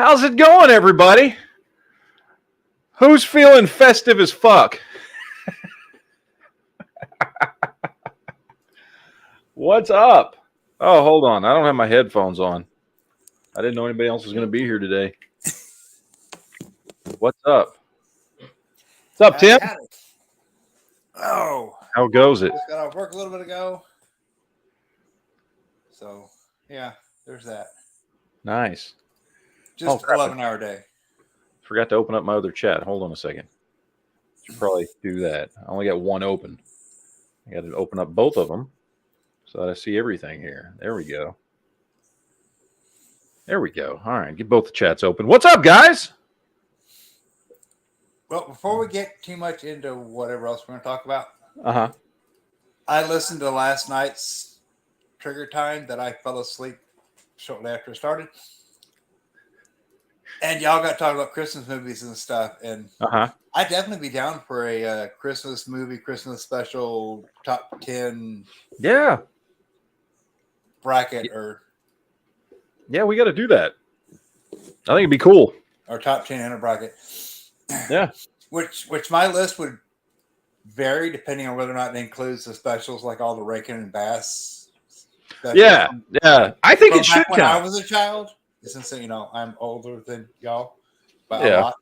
How's it going, everybody? Who's feeling festive as fuck? What's up? Oh, hold on. I don't have my headphones on. I didn't know anybody else was going to be here today. What's up? What's up, Tim? Oh, How goes it? just got off work a little bit ago. So, yeah, there's that. Nice. Just 11-hour day. Forgot to open up my other chat. Hold on a second. Should probably do that. I only got one open. I got to open up both of them so that I see everything here. There we go. There we go. All right, get both the chats open. What's up, guys? Well, before we get too much into whatever else we're going to talk about, Uh-huh. I listened to last night's Trigger Time that I fell asleep shortly after it started. And y'all got talking about Christmas movies and stuff. And I'd definitely be down for a Christmas movie, Christmas special, top 10 bracket Yeah, we got to do that. I think it'd be cool. Or top 10 in a bracket. Yeah. Which my list would vary depending on whether or not it includes the specials like all the Rakin and Bass specials. Yeah. I think it should count. When I was a child, since I'm older than y'all by a lot.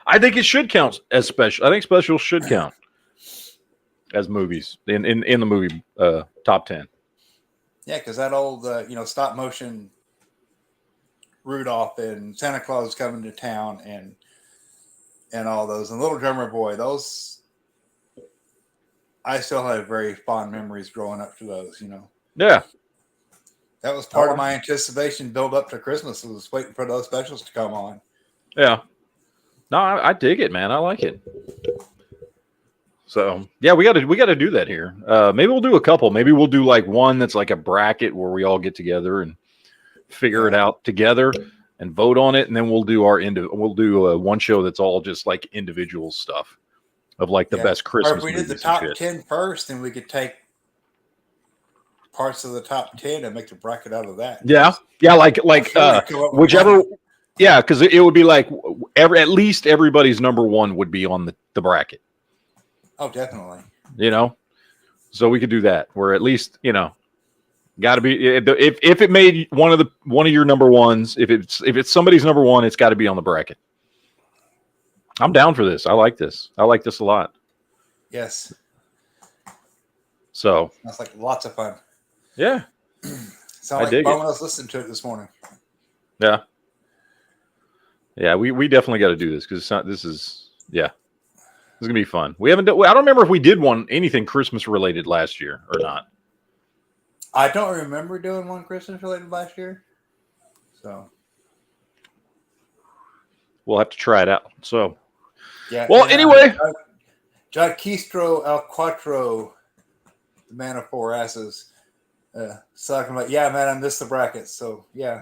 I think it should count as special. I think specials should count as movies in the movie top 10. Yeah, because that old stop motion Rudolph and Santa Claus coming to town and all those and Little Drummer Boy, those I still have very fond memories growing up to those. Yeah. That was part of my anticipation build up to Christmas. I was waiting for those specials to come on. Yeah. No, I dig it, man. I like it. So yeah, we got to do that here. Maybe we'll do a couple. Maybe we'll do like one that's like a bracket where we all get together and figure it out together and vote on it, and then we'll do one show that's all just like individual stuff of like the best Christmas. Or if we did the top 10 first, then we could take parts of the top 10 and make the bracket out of that. Yeah, like whichever. Yeah, because it would be like at least everybody's number one would be on the bracket. Oh, definitely. So we could do that. Where at least got to be if it made one of your number ones. If it's somebody's number one, it's got to be on the bracket. I'm down for this. I like this. I like this a lot. Yes. So that's like lots of fun. Yeah. Sound like fun when I was listening to it this morning. Yeah. Yeah, we definitely got to do this because this is gonna be fun. We haven't. I don't remember if we did anything Christmas related last year or not. I don't remember doing one Christmas related last year. So we'll have to try it out. So yeah. Well, anyway, Jaquistro El Cuatro, the man of four asses, talking about man, I missed the brackets. So yeah.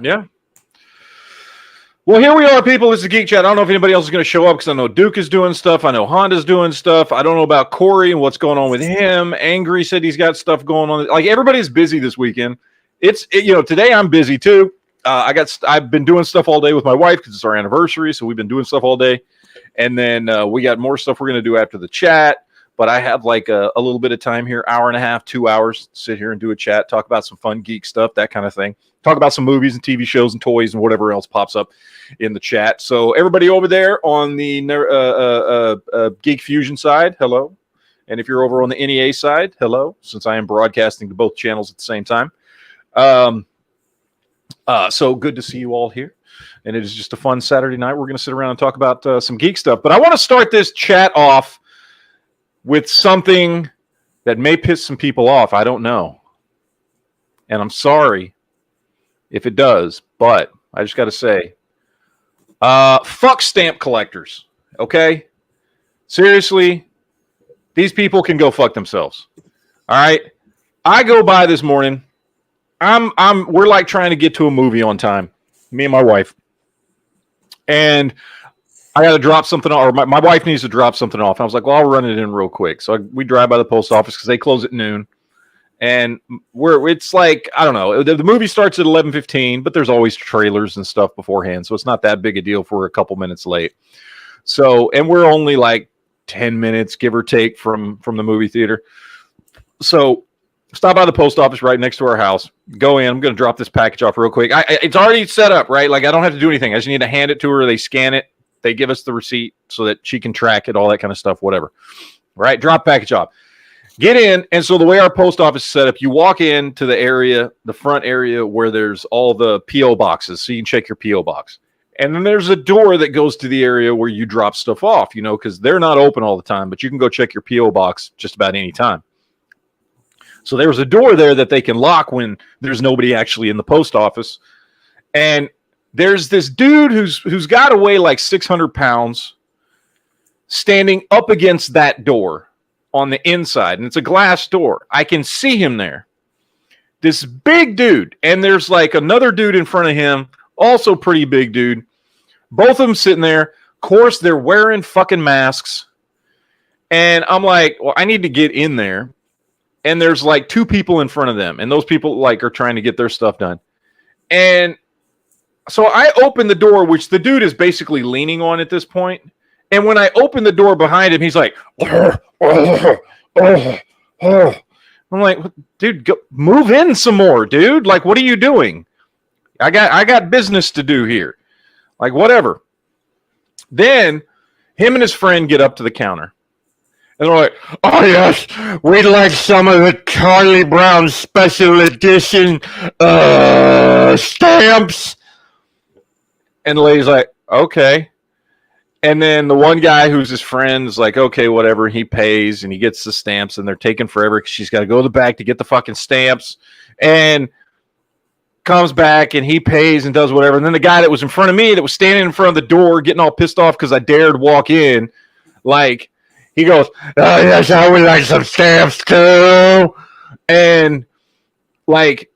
Well, here we are, people. This is Geek Chat. I don't know if anybody else is going to show up because I know Duke is doing stuff. I know Honda's doing stuff. I don't know about Corey and what's going on with him. Angry said he's got stuff going on. Like everybody's busy this weekend. Today I'm busy too. I've been doing stuff all day with my wife because it's our anniversary, so we've been doing stuff all day. And then we got more stuff we're going to do after the chat. But I have like a little bit of time here, hour and a half, 2 hours, sit here and do a chat, talk about some fun geek stuff, that kind of thing. Talk about some movies and TV shows and toys and whatever else pops up in the chat. So everybody over there on the Geek Fusion side, hello. And if you're over on the NEA side, hello, since I am broadcasting to both channels at the same time. So good to see you all here. And it is just a fun Saturday night. We're going to sit around and talk about some geek stuff. But I want to start this chat off with something that may piss some people off. I don't know. And I'm sorry if it does, but I just got to say, fuck stamp collectors, okay? Seriously, these people can go fuck themselves. All right? I go by this morning. We're like trying to get to a movie on time, me and my wife. And I got to drop something off, or my wife needs to drop something off. I was like, well, I'll run it in real quick. So we drive by the post office because they close at noon. And it's like, I don't know, the movie starts at 11:15, but there's always trailers and stuff beforehand, so it's not that big a deal if we're a couple minutes late. So, and we're only like 10 minutes, give or take, from the movie theater. So stop by the post office right next to our house. Go in. I'm going to drop this package off real quick. It's already set up, right? Like, I don't have to do anything. I just need to hand it to her. They scan it. They give us the receipt so that she can track it, all that kind of stuff, whatever. Right? Drop package off. Get in. And so the way our post office is set up, you walk into the area, the front area where there's all the P.O. boxes. So you can check your P.O. box. And then there's a door that goes to the area where you drop stuff off, you know, because they're not open all the time, but you can go check your P.O. box just about any time. So there was a door there that they can lock when there's nobody actually in the post office. And there's this dude who's got to weigh like 600 pounds standing up against that door on the inside. And it's a glass door. I can see him there. This big dude. And there's like another dude in front of him, also pretty big dude. Both of them sitting there. Of course, they're wearing fucking masks. And I'm like, well, I need to get in there. And there's like two people in front of them. And those people like are trying to get their stuff done. And so I open the door, which the dude is basically leaning on at this point. And when I open the door behind him, he's like, I'm like, dude, go, move in some more, dude. Like, what are you doing? I got business to do here. Like, whatever. Then him and his friend get up to the counter. And they're like, oh, yes, we'd like some of the Charlie Brown special edition stamps. And the lady's like, okay. And then the one guy who's his friend is like, okay, whatever. He pays and he gets the stamps, and they're taking forever because she's got to go to the back to get the fucking stamps. And comes back and he pays and does whatever. And then the guy that was in front of me that was standing in front of the door getting all pissed off because I dared walk in, like, he goes, oh, yes, I would like some stamps too. And like,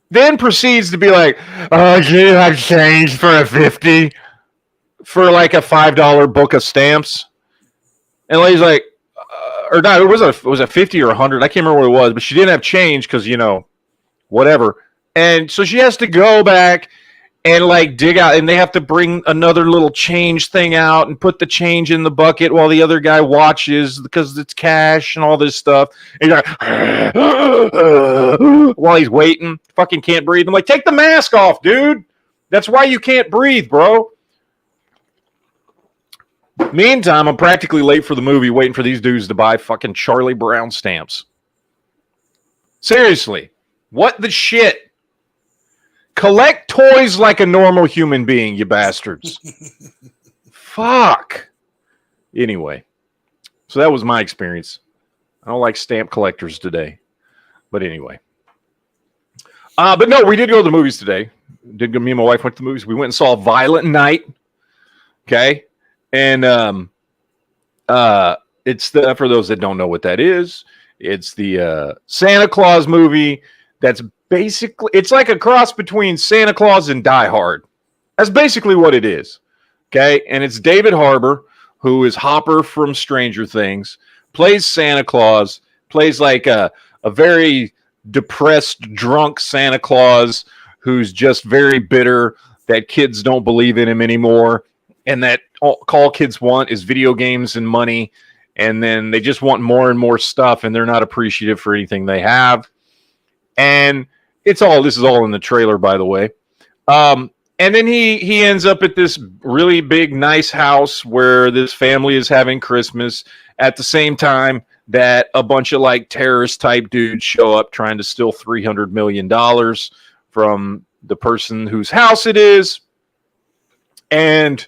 then proceeds to be like, oh, do you have change for a 50 for like a $5 book of stamps? And the lady's like, or not, it was a 50 or 100. I can't remember what it was, but she didn't have change because, you know, whatever. And so she has to go back and like dig out, and they have to bring another little change thing out and put the change in the bucket while the other guy watches because it's cash and all this stuff. And you're like, while he's waiting, fucking can't breathe. I'm like, take the mask off, dude. That's why you can't breathe, bro. Meantime, I'm practically late for the movie, waiting for these dudes to buy fucking Charlie Brown stamps. Seriously, what the shit? Collect toys like a normal human being, you bastards. Fuck. Anyway, so that was my experience. I don't like stamp collectors today. But anyway. But no, we did go to the movies today. Me and my wife went to the movies. We went and saw Violent Night. Okay. And it's the, for those that don't know what that is, it's the Santa Claus movie that's basically, it's like a cross between Santa Claus and Die Hard. That's basically what it is. Okay. And it's David Harbour, who is Hopper from Stranger Things, plays Santa Claus, plays like a very depressed, drunk Santa Claus who's just very bitter that kids don't believe in him anymore. And that all kids want is video games and money. And then they just want more and more stuff, and they're not appreciative for anything they have. And this is all in the trailer, by the way. And then he ends up at this really big, nice house where this family is having Christmas at the same time that a bunch of like terrorist type dudes show up trying to steal $300 million from the person whose house it is. And,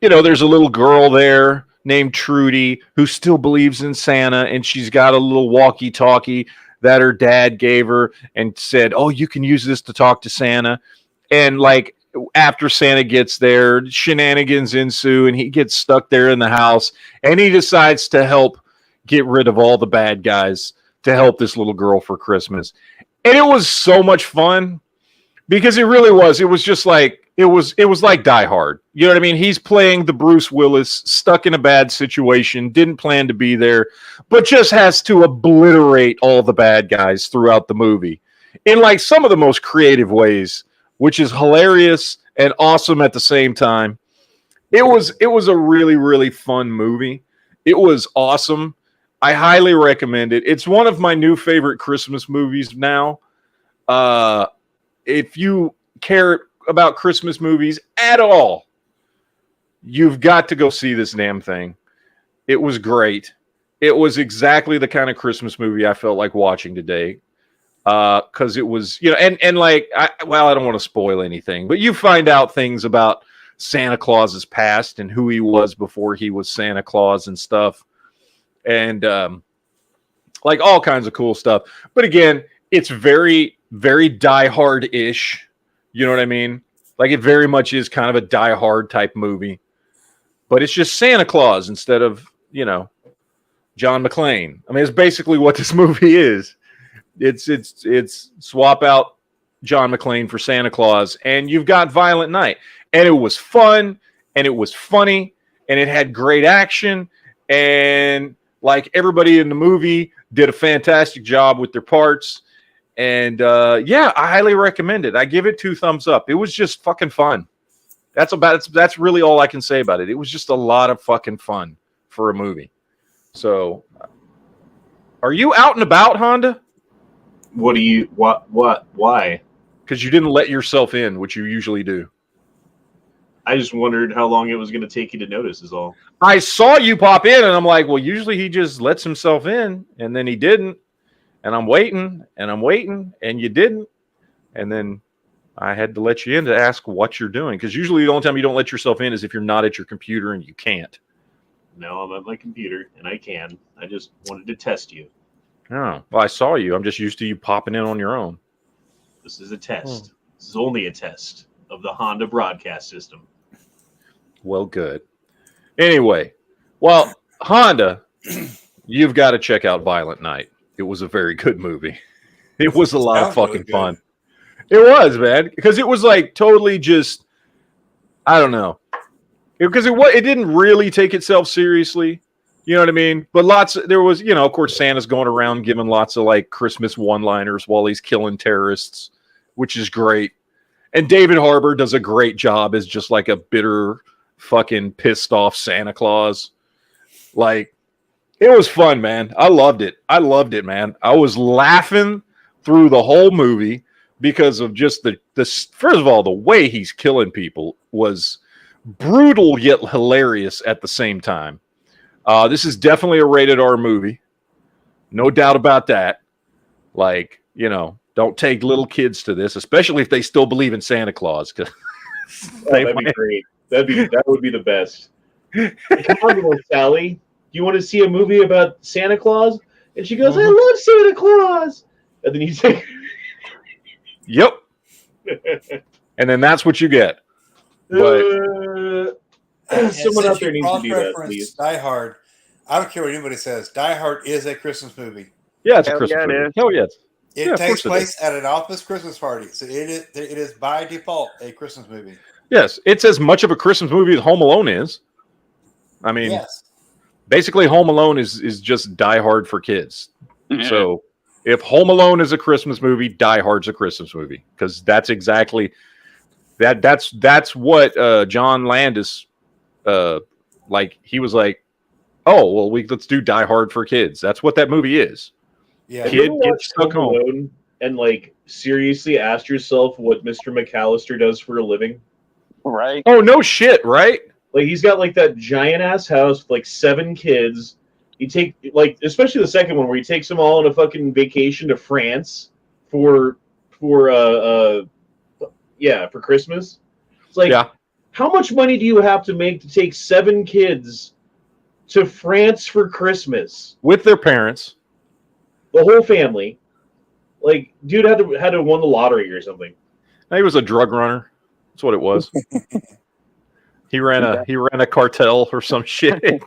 there's a little girl there named Trudy who still believes in Santa, and she's got a little walkie-talkie that her dad gave her and said, oh, you can use this to talk to Santa. And like after Santa gets there, shenanigans ensue, and he gets stuck there in the house, and he decides to help get rid of all the bad guys to help this little girl for Christmas. And it was so much fun because it really was. It was just like, it was like Die Hard. You know what I mean? He's playing the Bruce Willis, stuck in a bad situation, didn't plan to be there, but just has to obliterate all the bad guys throughout the movie in like some of the most creative ways, which is hilarious and awesome at the same time. It was a really, really fun movie. It was awesome. I highly recommend it. It's one of my new favorite Christmas movies now. If you care about Christmas movies at all, you've got to go see this damn thing. It was great. It was exactly the kind of Christmas movie I felt like watching today. Because it was, and like, I don't want to spoil anything, but you find out things about Santa Claus's past and who he was before he was Santa Claus and stuff. And like all kinds of cool stuff. But again, it's very, very Die Hard-ish. You know what I mean? Like it very much is kind of a Die Hard type movie. But it's just Santa Claus instead of, John McClane. I mean, it's basically what this movie is. It's swap out John McClane for Santa Claus, and you've got Violent Night. And it was fun, and it was funny, and it had great action, and like everybody in the movie did a fantastic job with their parts. And I highly recommend it. I give it 2 thumbs up. It was just fucking fun. That's really all I can say about it. It was just a lot of fucking fun for a movie. So, are you out and about, Honda? Why? Because you didn't let yourself in, which you usually do. I just wondered how long it was going to take you to notice is all. I saw you pop in, and I'm like, well, usually he just lets himself in, and then he didn't. And I'm waiting, and you didn't. And then I had to let you in to ask what you're doing. Because usually the only time you don't let yourself in is if you're not at your computer and you can't. No, I'm at my computer, and I can. I just wanted to test you. Oh, well, I saw you. I'm just used to you popping in on your own. This is a test. This is only a test of the Honda broadcast system. Well, good. Anyway, well, Honda, you've got to check out Violent Night. It was a very good movie. It was a lot of fucking fun. It was, man, because it was like totally just, I don't know, because it didn't really take itself seriously. You know what I mean? But there was, of course, Santa's going around giving lots of like Christmas one-liners while he's killing terrorists, which is great. And David Harbour does a great job as just like a bitter, fucking pissed off Santa Claus. Like, it was fun, man. I loved it. Man. I was laughing through the whole movie because of just the first of all, the way he's killing people was brutal yet hilarious at the same time. This is definitely a rated R movie. No doubt about that. Like, don't take little kids to this, especially if they still believe in Santa Claus. That'd be great. That would be the best. Come on, little Sally. Do you want to see a movie about Santa Claus? And she goes, I love Santa Claus. And then you say, yep. And then that's what you get. But someone out there needs to do that, please. Die Hard. I don't care what anybody says. Die Hard is a Christmas movie. Yeah, it's a Christmas movie. Hell yes. It takes place at an office Christmas party. So it is by default a Christmas movie. Yes. It's as much of a Christmas movie as Home Alone is. I mean, yes. Basically, Home Alone is just Die Hard for kids. Mm-hmm. So if Home Alone is a Christmas movie, Die Hard's a Christmas movie. Because that's exactly that's what John Landis he was like, oh, well, let's do Die Hard for kids. That's what that movie is. Yeah. Kid gets stuck home and like seriously ask yourself what Mr. McAllister does for a living. Right. Oh, no shit, right? Like he's got like that giant ass house with like 7 kids. You take like especially the second one where he takes them all on a fucking vacation to France for Christmas. It's like, how much money do you have to make to take 7 kids to France for Christmas with their parents, the whole family? Like, dude had to have won the lottery or something. He was a drug runner. That's what it was. He ran a cartel or some shit.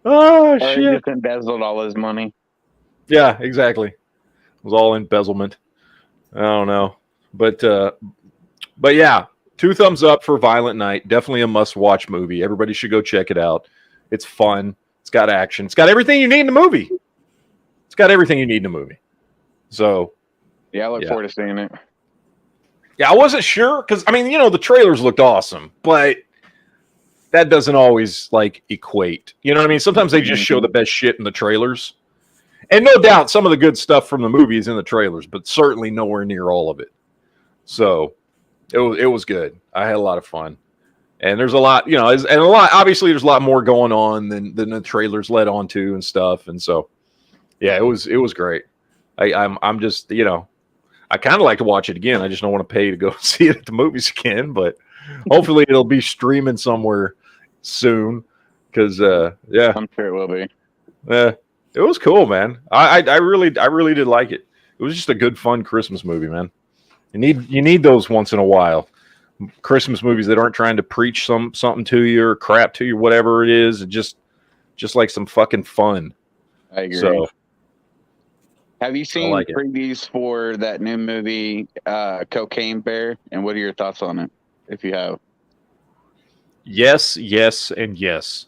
Oh or shit! He just embezzled all his money. Yeah, exactly. It was all embezzlement. I don't know, but yeah, 2 thumbs up for Violent Night. Definitely a must-watch movie. Everybody should go check it out. It's fun. It's got action. It's got everything you need in the movie. It's got everything you need in the movie. So, yeah, I look forward to seeing it. Yeah, I wasn't sure because I mean, the trailers looked awesome, but that doesn't always like equate. You know what I mean? Sometimes they just show the best shit in the trailers. And no doubt some of the good stuff from the movie is in the trailers, but certainly nowhere near all of it. So it was good. I had a lot of fun. And there's a lot, obviously there's a lot more going on than the trailers led on to and stuff. And so yeah, it was great. I'm just, I kind of like to watch it again. I just don't want to pay to go see it at the movies again, but hopefully it'll be streaming somewhere soon. Because yeah, I'm sure it will be. It was cool, man. I really did like it. It was just a good, fun Christmas movie, man. You need those once in a while. Christmas movies that aren't trying to preach something to you or crap to you, whatever it is. Just like some fucking fun. I agree. So, have you seen previews for that new movie, Cocaine Bear? And what are your thoughts on it, if you have? Yes, and yes.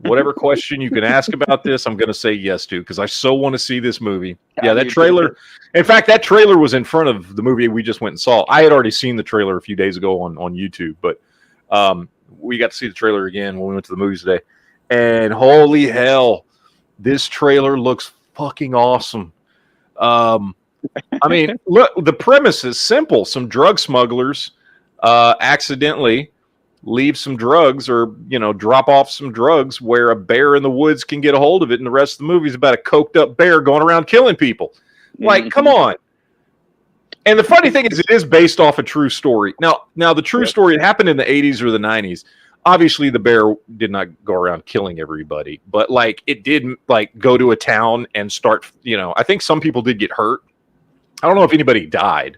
Whatever question you can ask about this, I'm going to say yes to because I so want to see this movie. Yeah, that trailer. In fact, that trailer was in front of the movie we just went and saw. I had already seen the trailer a few days ago on YouTube, but we got to see the trailer again when we went to the movies today. And holy hell, this trailer looks fucking awesome. I mean, look, the premise is simple. Some drug smugglers accidentally leave some drugs or, drop off some drugs where a bear in the woods can get a hold of it. And the rest of the movie is about a coked up bear going around killing people. Like, come on. And the funny thing is, it is based off a true story. Now the true story, it happened in the 80s or the 90s. Obviously, the bear did not go around killing everybody, but like it did like go to a town and start, I think some people did get hurt. I don't know if anybody died,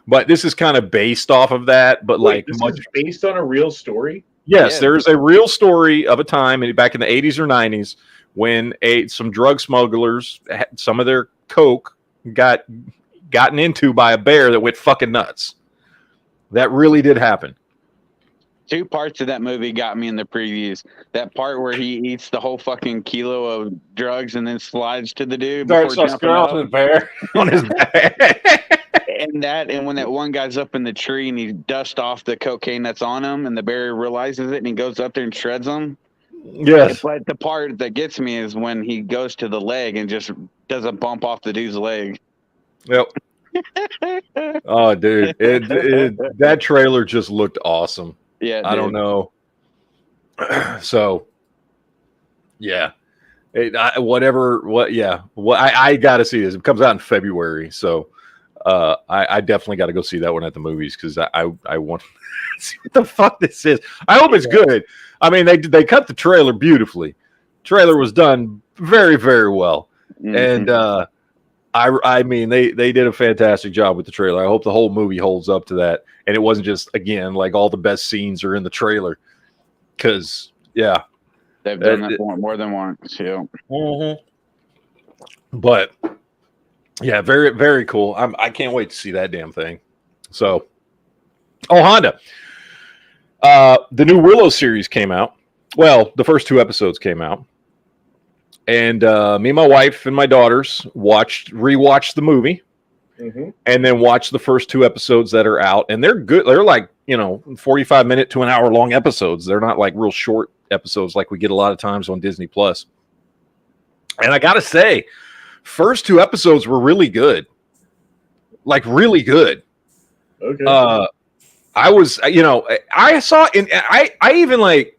but this is kind of based off of that. But Wait, this is based on a real story? Yes, there's a real story of a time back in the 80s or 90s when some drug smugglers, some of their coke gotten into by a bear that went fucking nuts. That really did happen. 2 parts of that movie got me in the previews. That part where he eats the whole fucking kilo of drugs and then slides to the dude before jumping out. The bear on his back. And when that one guy's up in the tree and he dusts off the cocaine that's on him and the bear realizes it and he goes up there and shreds him. Yes. But the part that gets me is when he goes to the leg and just does a bump off the dude's leg. Yep. Oh, dude. That trailer just looked awesome. Yeah. I don't know. So, yeah. I got to see this. It comes out in February. So, I definitely got to go see that one at the movies because I want to see what the fuck this is. I hope it's good. I mean, they cut the trailer beautifully. Trailer was done very, very well, and I mean they did a fantastic job with the trailer. I hope the whole movie holds up to that, and it wasn't just again like all the best scenes are in the trailer. Because they've done that more than once. Yeah. Mm-hmm. But. Yeah, very, very cool. I can't wait to see that damn thing. So, Honda. The new Willow series came out. Well, the first 2 episodes came out. And me and my wife and my daughters rewatched the movie. Mm-hmm. And then watched the first 2 episodes that are out. And they're good. They're like, 45-minute to an hour long episodes. They're not like real short episodes like we get a lot of times on Disney Plus. And I got to say, first 2 episodes were really good. Like really good. Okay. I was, I saw I even like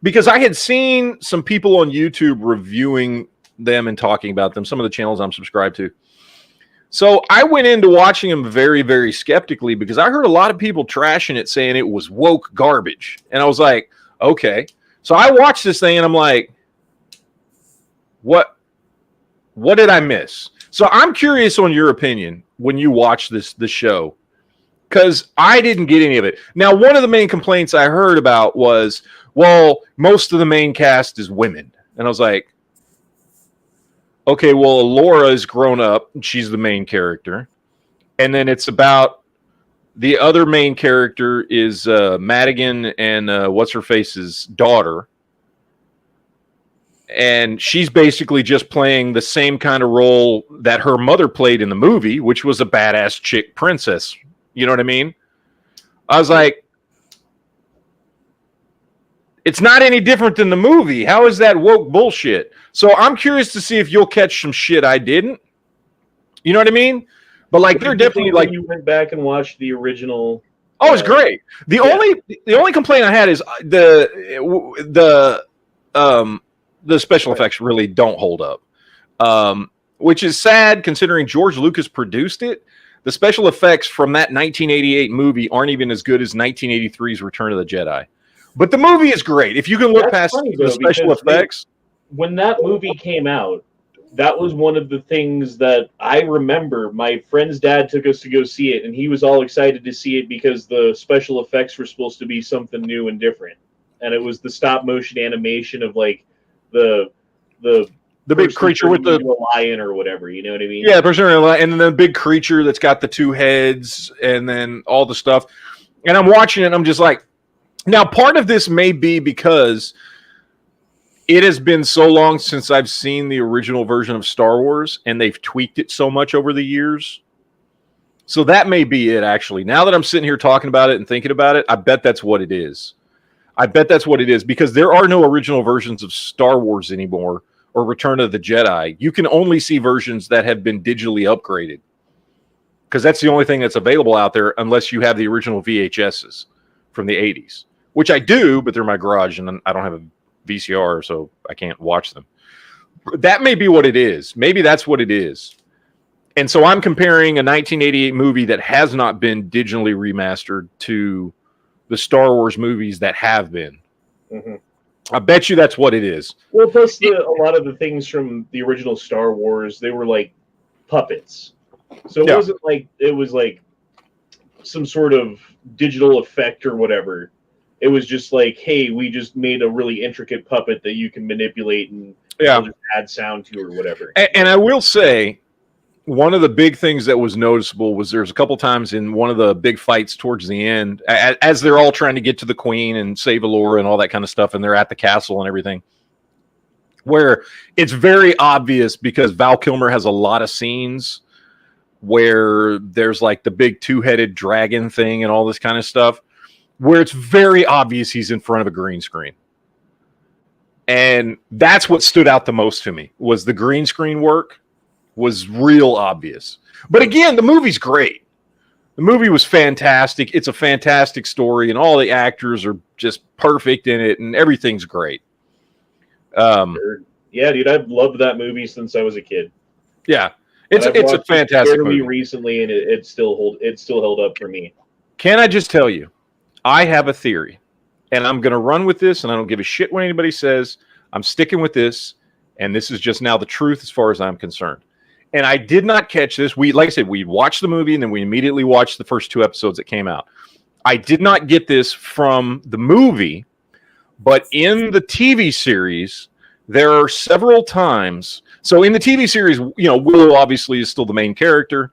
because I had seen some people on YouTube reviewing them and talking about them, some of the channels I'm subscribed to. So I went into watching them very, very skeptically because I heard a lot of people trashing it, saying it was woke garbage. And I was like, okay. So I watched this thing and I'm like, what did I miss? So I'm curious on your opinion when you watch the show, because I didn't get any of it. Now, one of the main complaints I heard about was, well, most of the main cast is women. And I was like, okay, well, Laura is grown up. She's the main character. And then it's about the other main character is Madigan and what's her face's daughter. And she's basically just playing the same kind of role that her mother played in the movie, which was a badass chick princess. You know what I mean? I was like, it's not any different than the movie. How is that woke bullshit? So I'm curious to see if you'll catch some shit I didn't. You know what I mean? But like, they're definitely like, you went back and watched the original. Oh, it's great. The only complaint I had is the special effects really don't hold up, which is sad considering George Lucas produced it. The special effects from that 1988 movie aren't even as good as 1983's Return of the Jedi. But the movie is great. If you can look past the special effects. When that movie came out, that was one of the things that I remember. My friend's dad took us to go see it, and he was all excited to see it because the special effects were supposed to be something new and different. And it was the stop motion animation of like the big creature with the lion or whatever, you know what I mean? Yeah, and then the big creature that's got the two heads and then all the stuff. And I'm watching it and I'm just like, now part of this may be because it has been so long since I've seen the original version of Star Wars and they've tweaked it so much over the years. So that may be it, actually. Now that I'm sitting here talking about it and thinking about it, I bet that's what it is. I bet that's what it is because there are no original versions of Star Wars anymore or Return of the Jedi. You can only see versions that have been digitally upgraded because that's the only thing that's available out there unless you have the original VHSs from the 80s, which I do, but they're in my garage and I don't have a VCR, so I can't watch them. That may be what it is. Maybe that's what it is. And so I'm comparing a 1988 movie that has not been digitally remastered to the Star Wars movies that have been. Mm-hmm. I bet you that's what it is. Well, plus a lot of the things from the original Star Wars, they were like puppets. So it wasn't like it was like some sort of digital effect or whatever. It was just like, hey, we just made a really intricate puppet that you can manipulate and just add sound to or whatever. And I will say, one of the big things that was noticeable was there's a couple times in one of the big fights towards the end, as they're all trying to get to the Queen and save Allura and all that kind of stuff, and they're at the castle and everything, where it's very obvious because Val Kilmer has a lot of scenes where there's like the big two-headed dragon thing and all this kind of stuff, where it's very obvious he's in front of a green screen. And that's what stood out the most to me, was the green screen work was real obvious. But again, the movie's great. The movie was fantastic. It's a fantastic story, and all the actors are just perfect in it, and everything's great. Yeah, dude, I've loved that movie since I was a kid. Yeah, it's a fantastic movie. Recently, and it still held up for me. Can I just tell you, I have a theory, and I'm going to run with this, and I don't give a shit what anybody says. I'm sticking with this, and this is just now the truth as far as I'm concerned. And I did not catch this. Like I said, we watched the movie, and then we immediately watched the first 2 episodes that came out. I did not get this from the movie, but in the TV series, there are several times. So in the TV series, Willow obviously is still the main character,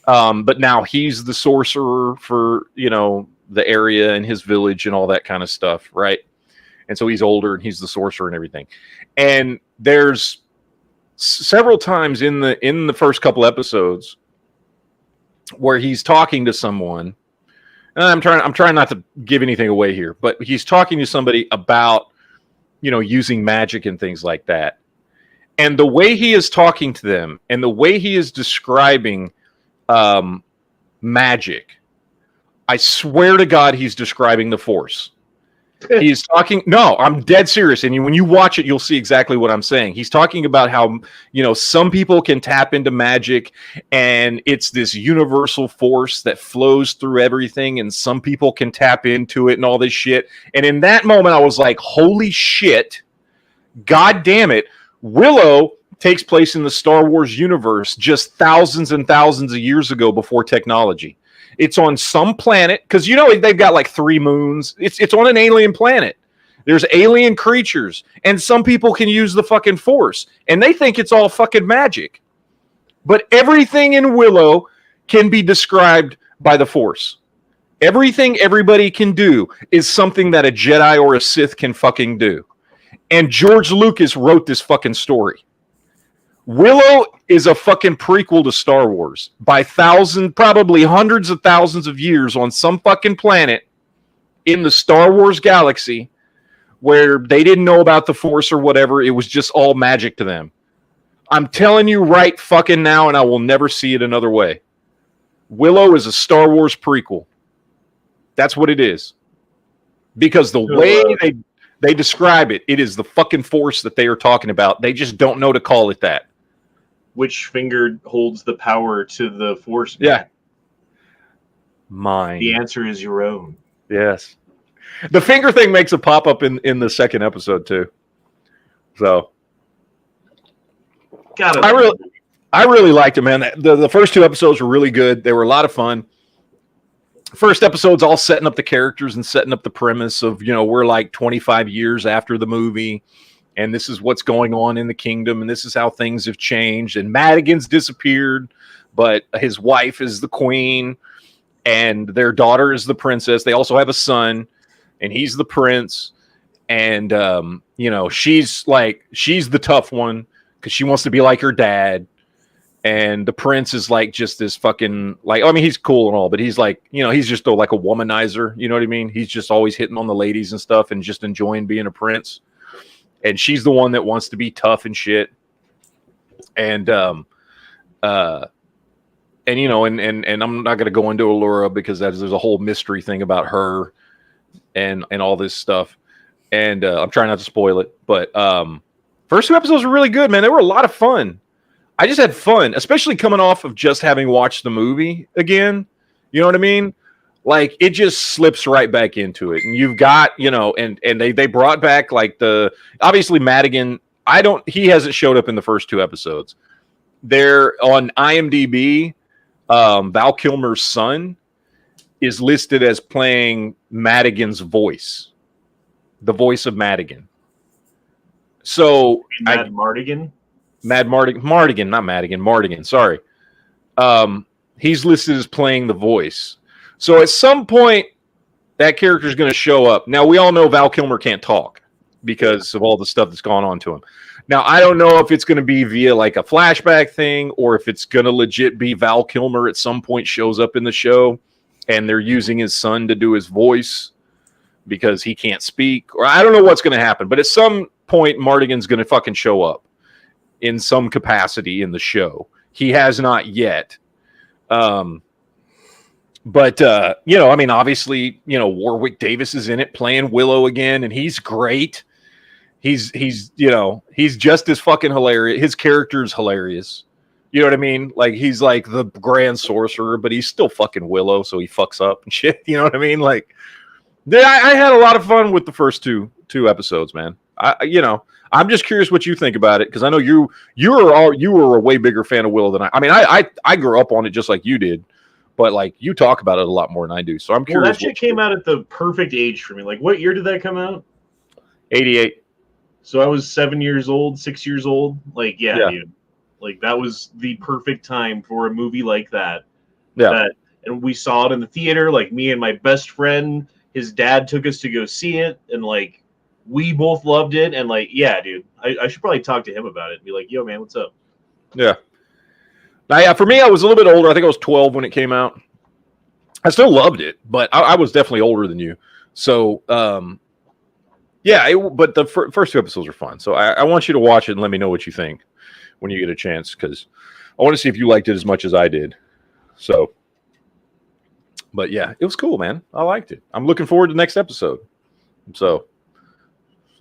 but now he's the sorcerer for, the area and his village and all that kind of stuff, right? And so he's older and he's the sorcerer and everything. And there's several times in the first couple episodes where he's talking to someone, and I'm trying not to give anything away here, but he's talking to somebody about, using magic and things like that. And the way he is talking to them and the way he is describing magic, I swear to God, he's describing the Force. He's talking. No, I'm dead serious. And when you watch it, you'll see exactly what I'm saying. He's talking about how, some people can tap into magic and it's this universal force that flows through everything. And some people can tap into it and all this shit. And in that moment, I was like, holy shit. God damn it. Willow takes place in the Star Wars universe just thousands and thousands of years ago before technology. It's on some planet, because they've got like 3 moons. It's on an alien planet. There's alien creatures, and some people can use the fucking Force, and they think it's all fucking magic. But everything in Willow can be described by the Force. Everything everybody can do is something that a Jedi or a Sith can fucking do. And George Lucas wrote this fucking story. Willow is a fucking prequel to Star Wars by probably hundreds of thousands of years on some fucking planet in the Star Wars galaxy where they didn't know about the Force or whatever. It was just all magic to them. I'm telling you right fucking now, and I will never see it another way. Willow is a Star Wars prequel. That's what it is. Because the way they describe it, it is the fucking Force that they are talking about. They just don't know to call it that. Which finger holds the power to the Force? Yeah. Mine. The answer is your own. Yes. The finger thing makes a pop up in the second episode too. So I really liked it, man. The first 2 episodes were really good. They were a lot of fun. First episode's all setting up the characters and setting up the premise of, we're like 25 years after the movie, and this is what's going on in the kingdom, and this is how things have changed. And Madigan's disappeared, but his wife is the queen, and their daughter is the princess. They also have a son, and he's the prince. And she's the tough one because she wants to be like her dad. And the prince is like just this fucking he's cool and all, but he's like, he's just like a womanizer. You know what I mean? He's just always hitting on the ladies and stuff and just enjoying being a prince. And she's the one that wants to be tough and shit. And I'm not going to go into Allura because there's a whole mystery thing about her and all this stuff. And I'm trying not to spoil it, but first 2 episodes were really good, man. They were a lot of fun. I just had fun, especially coming off of just having watched the movie again. You know what I mean? Like, it just slips right back into it. And you've got, and they brought back obviously Madigan. He hasn't showed up in the first 2 episodes. They're on IMDb. Val Kilmer's son is listed as playing Madigan's voice, the voice of Madigan. So Mardigan? Mardigan, not Madigan, Mardigan, sorry. He's listed as playing the voice. So at some point, that character is going to show up. Now, we all know Val Kilmer can't talk because of all the stuff that's gone on to him. Now, I don't know if it's going to be via like a flashback thing or if it's going to legit be Val Kilmer at some point shows up in the show and they're using his son to do his voice because he can't speak. Or I don't know what's going to happen. But at some point, Mardigan's going to fucking show up in some capacity in the show. He has not yet. But obviously, Warwick Davis is in it playing Willow again, and he's great. He's just as fucking hilarious. His character's hilarious. You know what I mean? Like, he's like the grand sorcerer, but he's still fucking Willow, so he fucks up and shit. You know what I mean? Like, I had a lot of fun with the first two episodes, man. I'm just curious what you think about it because I know you were a way bigger fan of Willow than I. I mean, I grew up on it just like you did, but like you talk about it a lot more than I do. So I'm curious. Well, that shit came out at the perfect age for me. Like, what year did that come out? 88. So I was 7 years old, 6 years old. Like, yeah, dude. Like, that was the perfect time for a movie like that. Yeah. And we saw it in the theater. Like, me and my best friend, his dad took us to go see it, and like, we both loved it, and like, yeah, dude, I should probably talk to him about it and be like, yo, man, what's up? Yeah. Now, yeah, for me, I was a little bit older. I think I was 12 when it came out. I still loved it, but I was definitely older than you. So, but the first 2 episodes are fun. So I want you to watch it and let me know what you think when you get a chance, because I want to see if you liked it as much as I did. So, but yeah, it was cool, man. I liked it. I'm looking forward to the next episode. So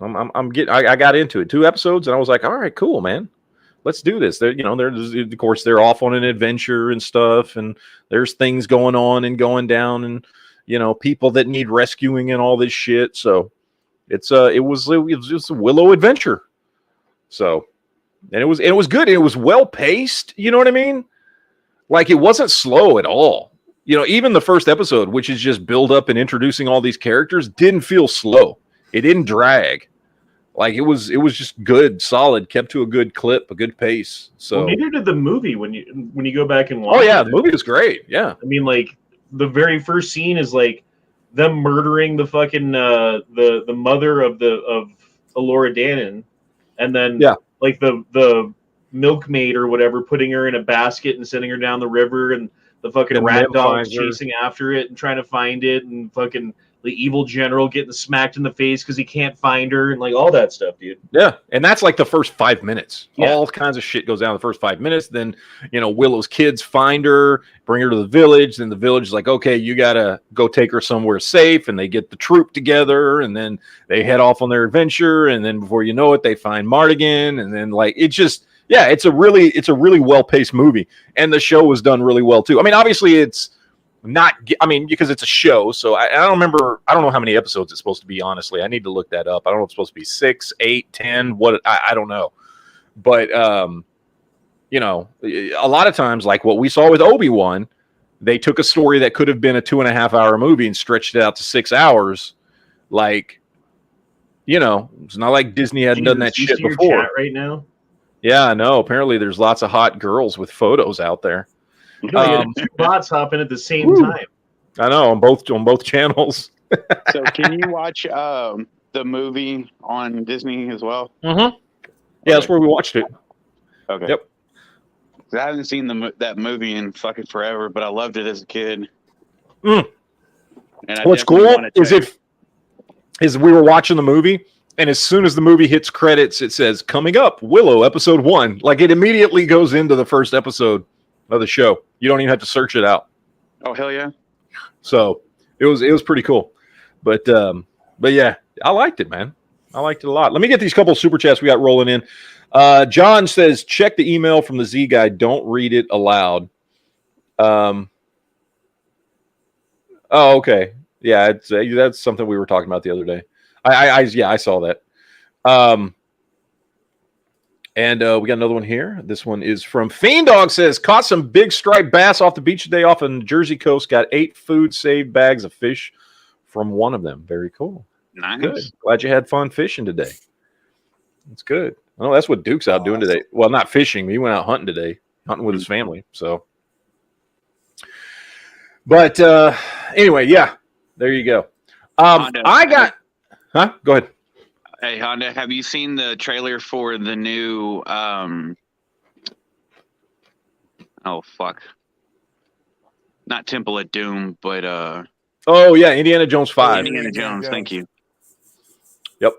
I got into it 2 episodes and I was like, all right, cool, man. Let's do this. They're of course they're off on an adventure and stuff, and there's things going on and going down, and people that need rescuing and all this shit. So it was just a Willow adventure. So, and it was good. It was well paced. You know what I mean? Like, it wasn't slow at all. Even the first episode, which is just build up and introducing all these characters, didn't feel slow. It didn't drag. Like it was just good, solid, kept to a good clip, a good pace. So well, neither did the movie when you go back and watch. Oh yeah, the movie was great. Yeah, I mean, like the very first scene is like them murdering the fucking the mother of Elora Danan, and then like the milkmaid or whatever putting her in a basket and sending her down the river, and the fucking rat dogs chasing after it and trying to find it, and fucking the evil general getting smacked in the face because he can't find her, and like all that stuff, dude. Yeah, and that's like the first 5 minutes. Yeah. All kinds of shit goes down the first 5 minutes. Then, Willow's kids find her, bring her to the village. Then the village is like, okay, you got to go take her somewhere safe. And they get the troop together, and then they head off on their adventure. And then before you know it, they find Mardigan. And then like, it's just, yeah, it's a really well-paced movie. And the show was done really well too. I mean, obviously it's not, because it's a show. So I don't know how many episodes it's supposed to be, honestly. I need to look that up. I don't know if it's supposed to be 6, 8, 10, I don't know. But, a lot of times, like what we saw with Obi-Wan, they took a story that could have been a 2.5-hour movie and stretched it out to 6 hours. Like, it's not like Disney hadn't done that shit before. Chat right now? Yeah, I know. Apparently there's lots of hot girls with photos out there. You had 2 bots hopping at the same time. I know, on both channels. So can you watch the movie on Disney as well? Mm-hmm. Yeah, that's where we watched it. Okay. Yep. I haven't seen that movie in fucking forever, but I loved it as a kid. Mm. And what's cool is we were watching the movie, and as soon as the movie hits credits, it says, coming up, Willow, episode 1. Like, it immediately goes into the first episode of the show. You don't even have to search it out. Oh, hell yeah. So it was pretty cool. But yeah, I liked it, man. I liked it a lot. Let me get these couple super chats we got rolling in. John says, check the email from the Z guy. Don't read it aloud. Oh, okay. Yeah, that's something we were talking about the other day. I saw that. And we got another one here. This one is from Fiend Dog. Says, caught some big striped bass off the beach today off on the Jersey coast. Got 8 food saved bags of fish from one of them. Very cool. Nice. Good. Glad you had fun fishing today. That's good. Oh, that's what Duke's out doing today. Well, not fishing. But he went out hunting today, hunting with his family. So, but anyway, yeah, there you go. Go ahead. Hey, Honda, have you seen the trailer for the new oh fuck. Not Temple of Doom, but oh yeah, Indiana Jones 5. Indiana Jones, thank you. Yep.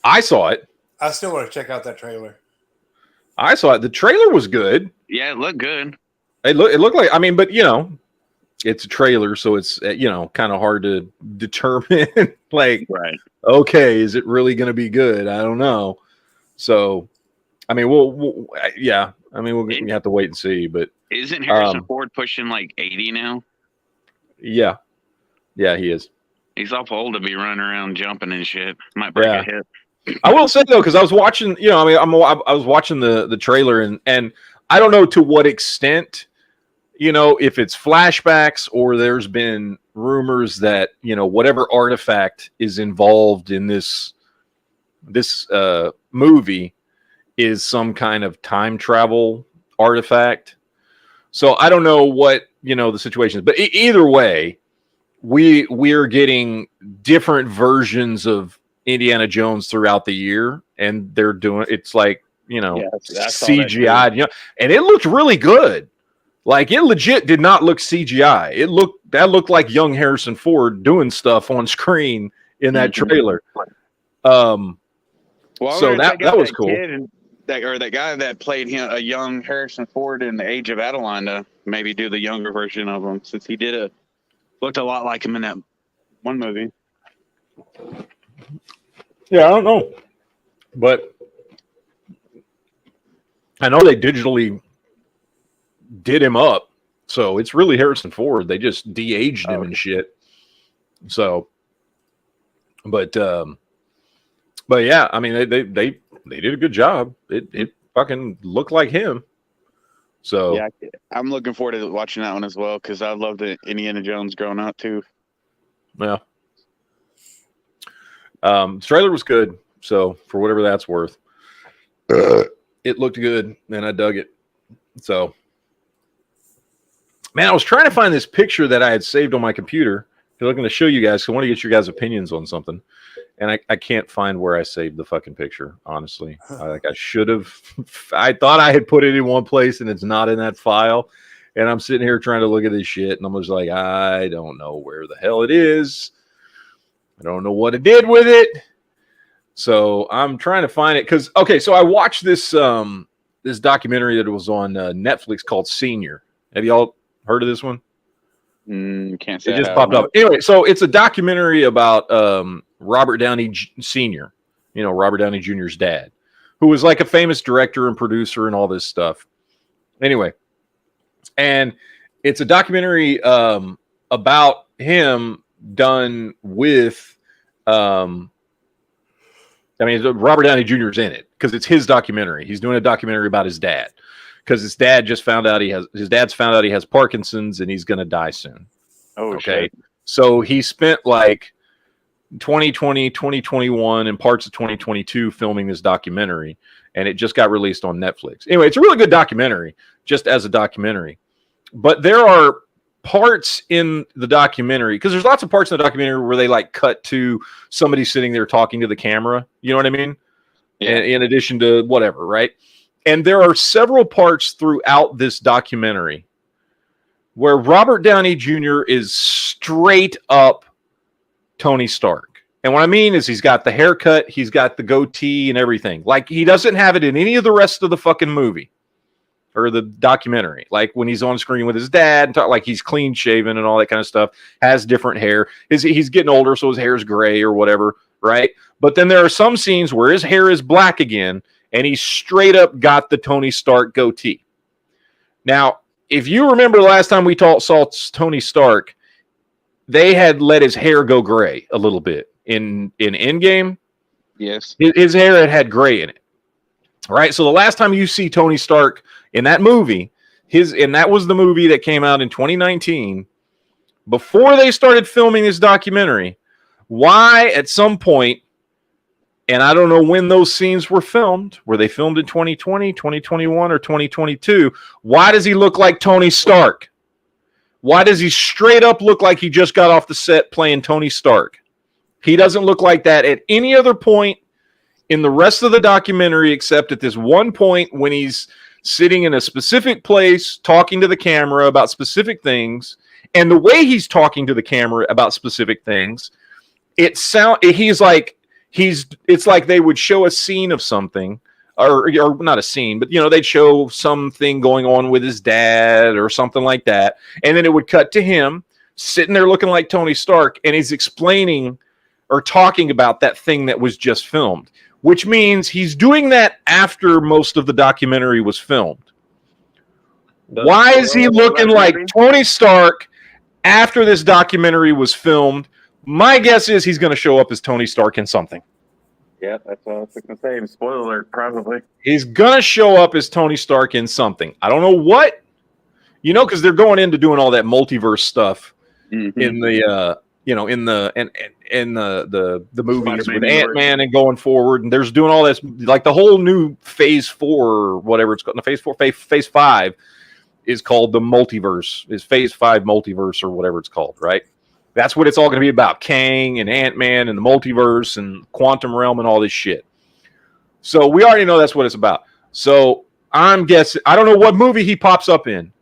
I saw it. I still want to check out that trailer. I saw it. The trailer was good. Yeah, it looked good. It looked like, but it's a trailer, so it's kind of hard to determine. Like, right? Okay, is it really going to be good? I don't know. So, we'll have to wait and see. But isn't Harrison Ford pushing like 80 now? Yeah, he is. He's awful old to be running around jumping and shit. Might break a hip. I will say though, because I was watching, I was watching the trailer, and I don't know to what extent. If it's flashbacks or there's been rumors that, whatever artifact is involved in this movie is some kind of time travel artifact. So I don't know what, the situation is, but either way, we're getting different versions of Indiana Jones throughout the year, and they're doing, it's like, CGI, and it looked really good. Like, it legit did not look CGI. That looked like young Harrison Ford doing stuff on screen in that trailer. So that was cool. That guy that played him, a young Harrison Ford in The Age of Adeline, to maybe do the younger version of him, since he looked a lot like him in that one movie. Yeah, I don't know, but I know they digitally did him up, so it's really Harrison Ford. They just de-aged him and shit. So, but yeah, they did a good job. It fucking looked like him. So yeah, I'm looking forward to watching that one as well, because I loved the Indiana Jones growing up too. Yeah. Trailer was good, so for whatever that's worth, it looked good, and I dug it. So, man, I was trying to find this picture that I had saved on my computer. I'm looking to show you guys. So I want to get your guys' opinions on something, and I can't find where I saved the fucking picture. Honestly, I should have. I thought I had put it in one place, and it's not in that file. And I'm sitting here trying to look at this shit, and I'm just like, I don't know where the hell it is. I don't know what it did with it. So I'm trying to find it because so I watched this this documentary that was on Netflix called Senior. Have y'all heard of this one? Can't say it just popped up. Anyway, so it's a documentary about Robert Downey Sr., Robert Downey Jr.'s dad, who was like a famous director and producer and all this stuff. Anyway, and it's a documentary about him done with, Robert Downey Jr. is in it because it's his documentary. He's doing a documentary about his dad because his dad just found out he has Parkinson's and he's going to die soon. Oh, okay. Shit. So he spent like 2020, 2021, and parts of 2022 filming this documentary, and it just got released on Netflix. Anyway, it's a really good documentary, just as a documentary. But there are parts in the documentary, because there's lots of parts in the documentary where they like cut to somebody sitting there talking to the camera. You know what I mean? Yeah. In addition to whatever, right? And there are several parts throughout this documentary where Robert Downey Jr. is straight up Tony Stark. And what I mean is he's got the haircut, he's got the goatee and everything. Like he doesn't have it in any of the rest of the fucking movie or the documentary. Like when he's on screen with his dad, and like he's clean shaven and all that kind of stuff, has different hair. He's getting older, so his hair is gray or whatever, right? But then there are some scenes where his hair is black again, and he's straight up got the Tony Stark goatee. Now, if you remember the last time we saw Tony Stark, they had let his hair go gray a little bit in Endgame. Yes. His hair had gray in it. All right. So the last time you see Tony Stark in that movie, and that was the movie that came out in 2019, before they started filming this documentary, why at some point, and I don't know when those scenes were filmed, were they filmed in 2020, 2021, or 2022? Why does he look like Tony Stark? Why does he straight up look like he just got off the set playing Tony Stark? He doesn't look like that at any other point in the rest of the documentary except at this one point when he's sitting in a specific place talking to the camera about specific things. And the way he's talking to the camera about specific things, it's like they would show a scene of something, or not a scene, but they'd show something going on with his dad or something like that, and then it would cut to him sitting there looking like Tony Stark, and he's explaining or talking about that thing that was just filmed, which means he's doing that after most of the documentary was filmed. Why is he looking like Tony Stark after this documentary was filmed? My guess is he's going to show up as Tony Stark in something. Yeah, that's what I was going to say. Spoiler alert, probably. He's going to show up as Tony Stark in something. I don't know what, because they're going into doing all that multiverse stuff in the, in the movies with Ant-Man and going forward. And there's doing all this, like the whole new phase 4 or whatever it's called. Phase 5 is called the multiverse, is phase 5 multiverse or whatever it's called, right? That's what it's all going to be about. Kang and Ant-Man and the multiverse and quantum realm and all this shit. So we already know that's what it's about. So I'm guessing, I don't know what movie he pops up in.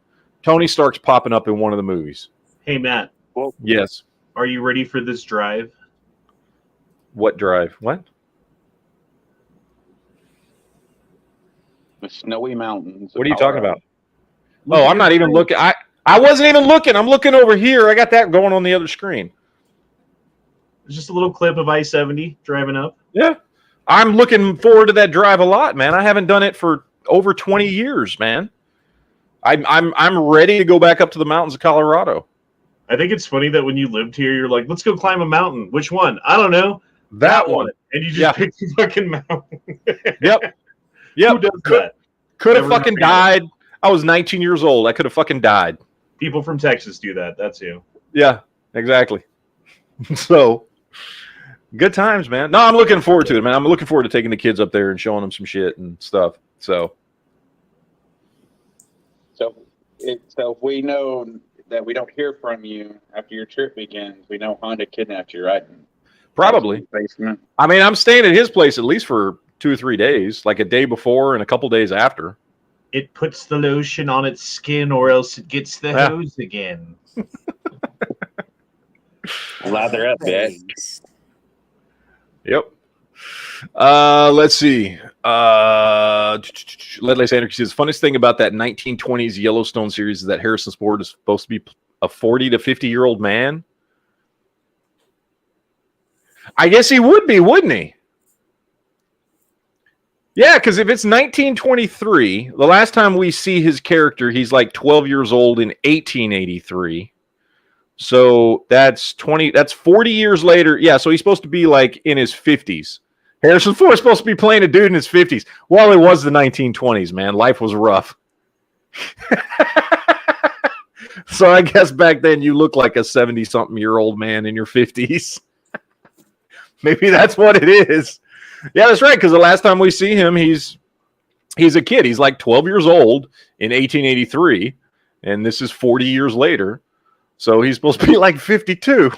Tony Stark's popping up in one of the movies. Hey, Matt. Well, yes. Are you ready for this drive? What drive? What? The snowy mountains. What are you talking about? Oh, I'm not even looking. I wasn't even looking. I'm looking over here. I got that going on the other screen. It's just a little clip of I-70 driving up. Yeah. I'm looking forward to that drive a lot, man. I haven't done it for over 20 years, man. I'm ready to go back up to the mountains of Colorado. I think it's funny that when you lived here, you're like, let's go climb a mountain. Which one? I don't know. That one. And you just picked the fucking mountain. Yep. Who does that? Could have fucking died. I was 19 years old. I could have fucking died. People from Texas do that. That's you. Yeah, exactly. So, Good times, man. No, I'm looking forward to it, man. I'm looking forward to taking the kids up there and showing them some shit and stuff. So if we know that we don't hear from you after your trip begins, we know Honda kidnapped you, right? probably. Basement. I mean, I'm staying at his place at least for 2 or 3 days, like a day before and a couple days after. It puts the lotion on its skin, or else it gets the hose again. Lather up, bitch. Yep. Let's see. Ledley Sanders says, funniest thing about that 1920s Yellowstone series is that Harrison Ford is supposed to be a 40 to 50-year-old man. I guess he would be, wouldn't he? Yeah, because if it's 1923, the last time we see his character, he's like 12 years old in 1883. So that's 40 years later. Yeah, so he's supposed to be like in his 50s. Harrison Ford is supposed to be playing a dude in his 50s. Well, it was the 1920s, man. Life was rough. So I guess back then you look like a 70-something-year-old man in your 50s. Maybe that's what it is. Yeah, that's right, because the last time we see him, he's a kid. He's like 12 years old in 1883, and this is 40 years later. So he's supposed to be like 52.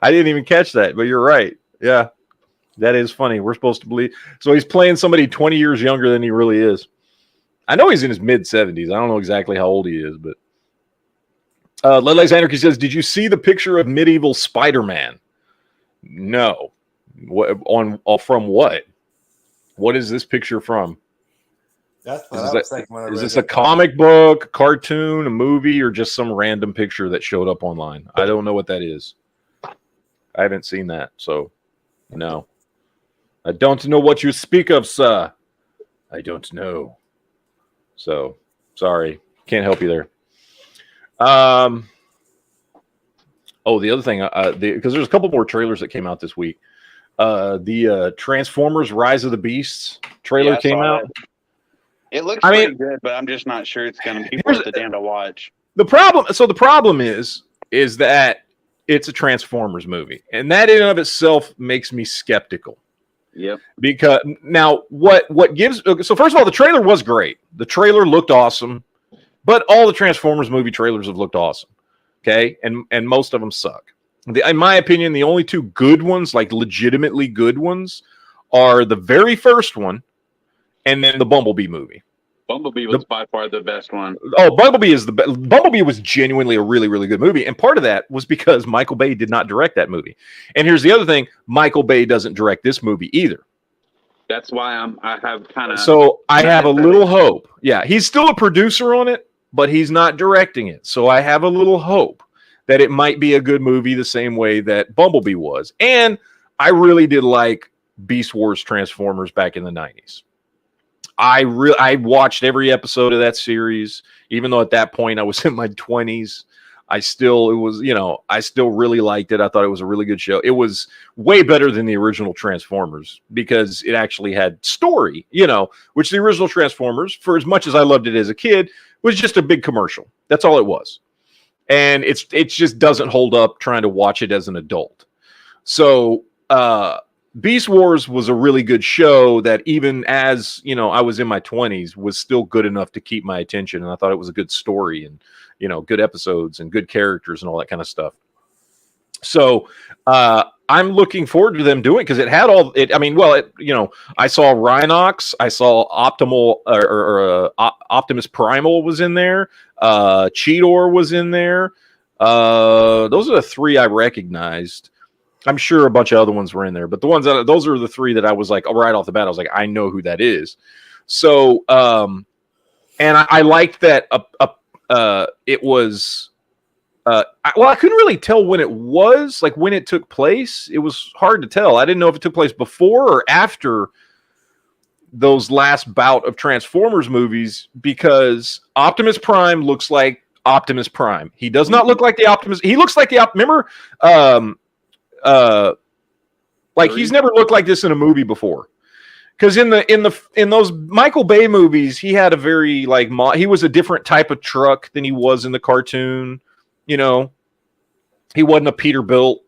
I didn't even catch that, but you're right. Yeah, that is funny. We're supposed to believe. So he's playing somebody 20 years younger than he really is. I know he's in his mid-70s. I don't know exactly how old he is, but Ledley's Anarchy says, did you see the picture of medieval Spider-Man? No. From what? What is this picture from? That's what I was thinking when I read Is this it. a comic book, cartoon, a movie, or just some random picture that showed up online? I don't know what that is. I haven't seen that, so no. I don't know what you speak of, sir. I don't know. So, sorry. Can't help you there. Oh, the other thing, because there's a couple more trailers that came out this week. The Transformers: Rise of the Beasts trailer came out. It looks pretty good, but I'm just not sure it's going to be worth the damn to watch. The problem is that it's a Transformers movie, and that in and of itself makes me skeptical. Yep. Because now, what gives? So first of all, the trailer was great. The trailer looked awesome, but all the Transformers movie trailers have looked awesome. Okay, and most of them suck. In my opinion, the only two good ones, like legitimately good ones, are the very first one, and then the Bumblebee movie. Bumblebee was by far the best one. Oh, Bumblebee was genuinely a really, really good movie, and part of that was because Michael Bay did not direct that movie. And here's the other thing: Michael Bay doesn't direct this movie either. That's why I have kind of. So I have a little hope. Yeah, he's still a producer on it, but he's not directing it. So I have a little hope that it might be a good movie the same way that Bumblebee was. And I really did like Beast Wars Transformers back in the 90s. I watched every episode of that series, even though at that point I was in my 20s. I still really liked it. I thought it was a really good show. It was way better than the original Transformers because it actually had story, which the original Transformers, for as much as I loved it as a kid, was just a big commercial. That's all it was. And it just doesn't hold up trying to watch it as an adult. So Beast Wars was a really good show that even as, I was in my 20s was still good enough to keep my attention. And I thought it was a good story and, good episodes and good characters and all that kind of stuff. So I'm looking forward to them doing because it had all it. I mean, I saw Rhinox, I saw Optimus Primal was in there. Cheetor was in there. Those are the three I recognized. I'm sure a bunch of other ones were in there, but those are the three that I was like, right off the bat, I was like, I know who that is. So, and I liked that. It was. I couldn't really tell when it was, like when it took place. It was hard to tell. I didn't know if it took place before or after those last bout of Transformers movies because Optimus Prime looks like Optimus Prime. He does not look like the Optimus. He looks like the remember, like he's never looked like this in a movie before. Because in those Michael Bay movies, he had a very he was a different type of truck than he was in the cartoon. He wasn't a Peterbilt.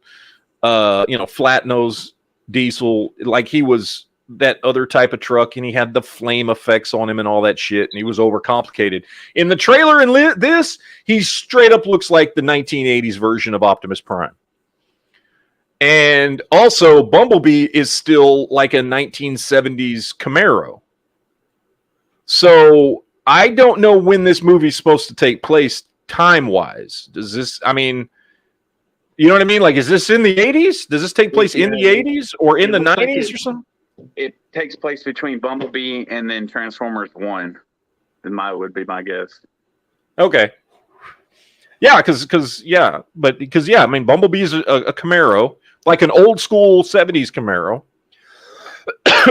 flat nose diesel, like he was that other type of truck, and he had the flame effects on him and all that shit, and he was overcomplicated. In the trailer in this, he straight up looks like the 1980s version of Optimus Prime. And also, Bumblebee is still like a 1970s Camaro. So I don't know when this movie's supposed to take place time-wise. Does this, I mean, you know what I mean? Like, is this in the 80s? Does this take place in the 80s or in the 90s or something? It takes place between Bumblebee and then Transformers 1. Would be my guess. Okay. Yeah, because I mean, Bumblebee is a Camaro, like an old school 70s Camaro,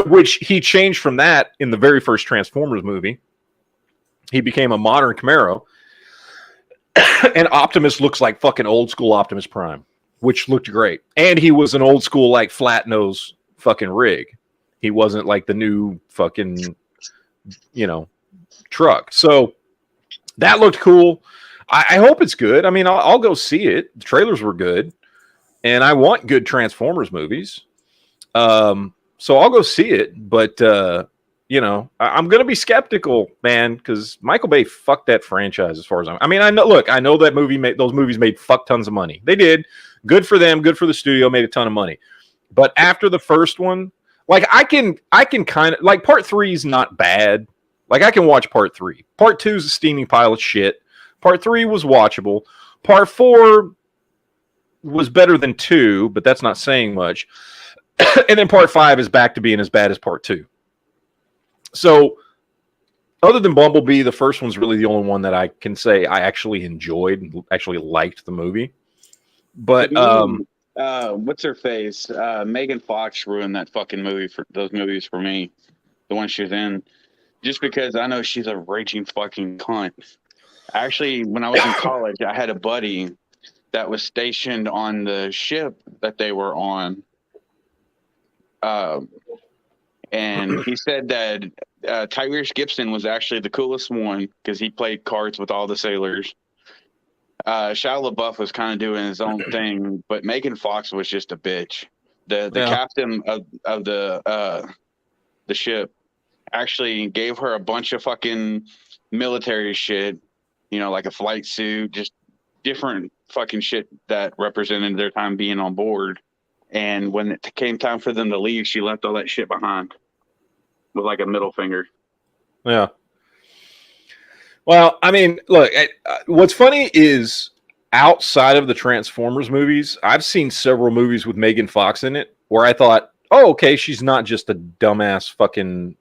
which he changed from that in the very first Transformers movie. He became a modern Camaro. And Optimus looks like fucking old school Optimus Prime, which looked great. And he was an old school, like, flat nose fucking rig. He wasn't like the new fucking, truck. So that looked cool. I hope it's good. I mean, I'll go see it. The trailers were good. And I want good Transformers movies. So I'll go see it. But, I'm going to be skeptical, man, because Michael Bay fucked that franchise as far as I mean, I know that those movies made fuck tons of money. They did. Good for them. Good for the studio. Made a ton of money. But after the first one, like, I can kind of, like, part 3 is not bad. Like, I can watch part 3. Part 2 is a steaming pile of shit. Part 3 was watchable. Part 4 was better than 2, but that's not saying much. And then part 5 is back to being as bad as part 2. So, other than Bumblebee, the first one's really the only one that I can say I actually enjoyed and actually liked the movie. But what's her face? Megan Fox ruined that fucking those movies for me. The one she was in, just because I know she's a raging fucking cunt. Actually, when I was in college, I had a buddy that was stationed on the ship that they were on. And he said that Tyrese Gibson was actually the coolest one because he played cards with all the sailors. Shia LaBeouf was kind of doing his own thing, but Megan Fox was just a bitch. The captain of the ship actually gave her a bunch of fucking military shit, like a flight suit, just different fucking shit that represented their time being on board. And when it came time for them to leave, she left all that shit behind with like a middle finger. Yeah. Well, I mean, look, what's funny is outside of the Transformers movies, I've seen several movies with Megan Fox in it where I thought, oh, okay, she's not just a dumbass fucking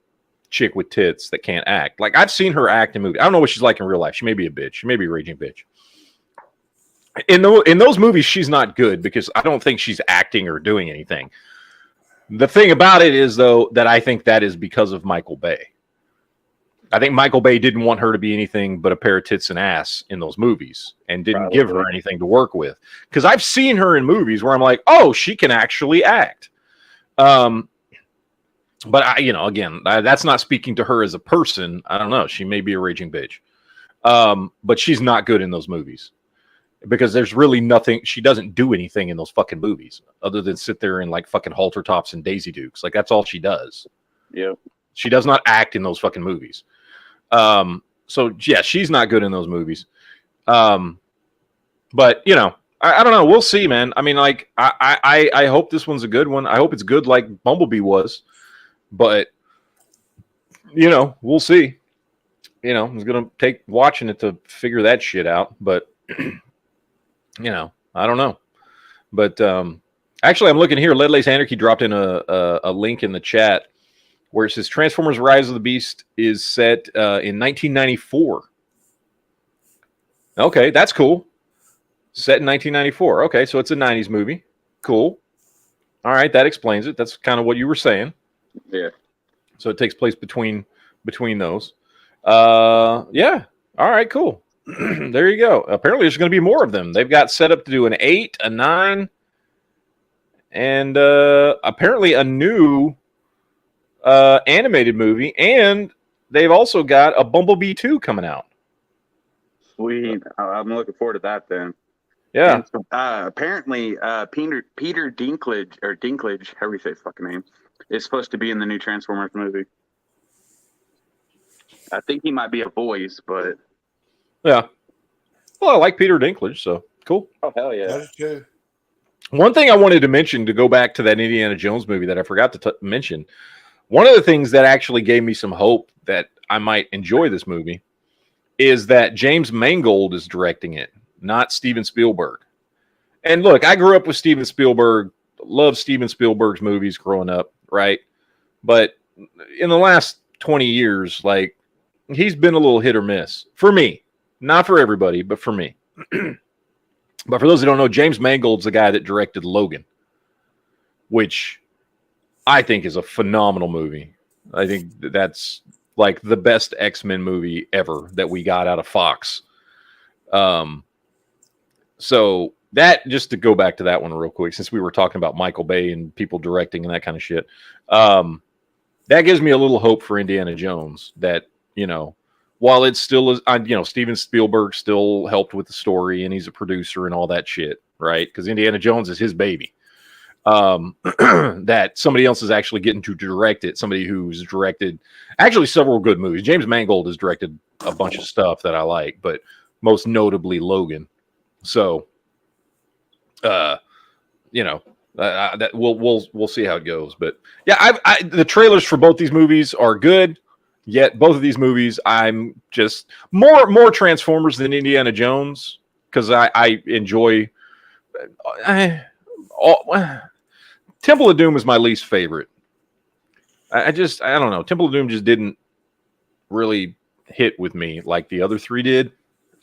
chick with tits that can't act. Like, I've seen her act in movies. I don't know what she's like in real life. She may be a bitch. She may be a raging bitch. In those movies, she's not good because I don't think she's acting or doing anything. The thing about it is, though, that I think that is because of Michael Bay. I think Michael Bay didn't want her to be anything but a pair of tits and ass in those movies and didn't give her anything to work with. Because I've seen her in movies where I'm like, oh, she can actually act. But again, that's not speaking to her as a person. I don't know. She may be a raging bitch. But she's not good in those movies. Because there's really nothing, she doesn't do anything in those fucking movies other than sit there in like fucking halter tops and Daisy Dukes. Like, that's all she does. Yeah. She does not act in those fucking movies. So yeah, she's not good in those movies. But I don't know. We'll see, man. I mean, like, I hope this one's a good one. I hope it's good like Bumblebee was, but we'll see. It's going to take watching it to figure that shit out, but I don't know. But actually, I'm looking here. Ledley's Anarchy dropped in a link in the chat where it says Transformers Rise of the Beast is set in 1994. Okay, that's cool. Set in 1994. Okay, so it's a 90s movie. Cool. All right, that explains it. That's kind of what you were saying. Yeah. So it takes place between those. Yeah. All right, cool. There you go. Apparently, there's going to be more of them. They've got set up to do an 8, a 9, and apparently a new animated movie. And they've also got a Bumblebee 2 coming out. Sweet. I'm looking forward to that then. Yeah. And apparently, Peter Dinklage, however you say his fucking name, is supposed to be in the new Transformers movie. I think he might be a voice, but Yeah. Well, I like Peter Dinklage, so cool. oh hell yeah! That is true. One thing I wanted to mention to go back to that Indiana Jones movie that I forgot to mention. One of the things that actually gave me some hope that I might enjoy this movie is that James Mangold is directing it, not Steven Spielberg. And look, I grew up with Steven Spielberg, loved Steven Spielberg's movies growing up, right? But in the last 20 years, like, he's been a little hit or miss for me. Not for everybody, but for me. But for those who don't know, James Mangold's the guy that directed Logan, which I think is a phenomenal movie. I think that's like the best X-Men movie ever that we got out of Fox. So that, just to go back to that one real quick, since we were talking about Michael Bay and people directing and that kind of shit, that gives me a little hope for Indiana Jones that, you know, while it still is, you know, Steven Spielberg still helped with the story and he's a producer and all that shit, right? Because Indiana Jones is his baby. That somebody else is actually getting to direct it. Somebody who's directed actually several good movies. James Mangold has directed a bunch of stuff that I like, but most notably Logan. So, you know, that we'll see how it goes. But yeah, the trailers for both these movies are good. Yet both of these movies, I'm just more Transformers than Indiana Jones because I enjoy. Temple of Doom is my least favorite. I don't know. Temple of Doom just didn't really hit with me like the other three did.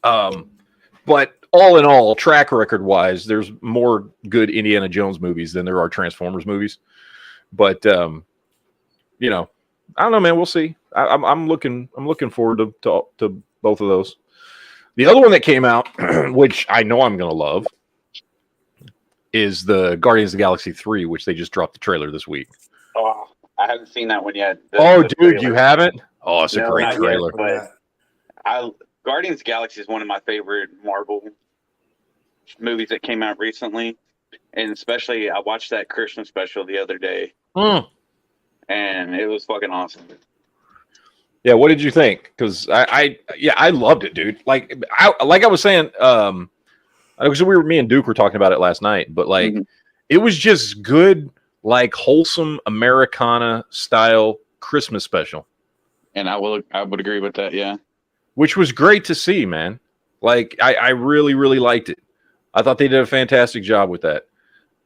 But all in all, track record wise, there's more good Indiana Jones movies than there are Transformers movies. But you know, I don't know, man. We'll see. I'm looking forward to both of those. The other one that came out, which I know I'm gonna love, is the Guardians of the Galaxy 3, which they just dropped the trailer this week. Oh, I haven't seen that one yet. Dude, trailer. You haven't? Oh, it's a no, great trailer. Yet, but Guardians of the Galaxy is one of my favorite Marvel movies that came out recently, and especially I watched that Christmas special the other day, and it was fucking awesome. Yeah, what did you think? Because I loved it, dude. Like I was saying, because me and Duke were talking about it last night, but like it was just good, like wholesome Americana style Christmas special. And I would agree with that, yeah. Which was great to see, man. Like I really, really liked it. I thought they did a fantastic job with that.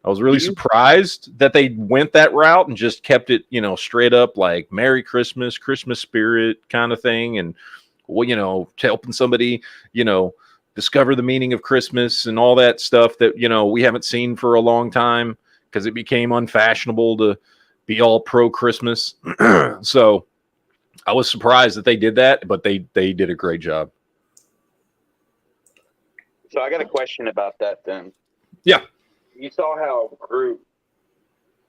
I was really surprised that they went that route and just kept it, you know, straight up like Merry Christmas, Christmas spirit kind of thing. And, well, you know, helping somebody, you know, discover the meaning of Christmas and all that stuff that, you know, we haven't seen for a long time because it became unfashionable to be all pro Christmas. So I was surprised that they did that, but they did a great job. So I got a question about that then. Yeah. You saw how Groot,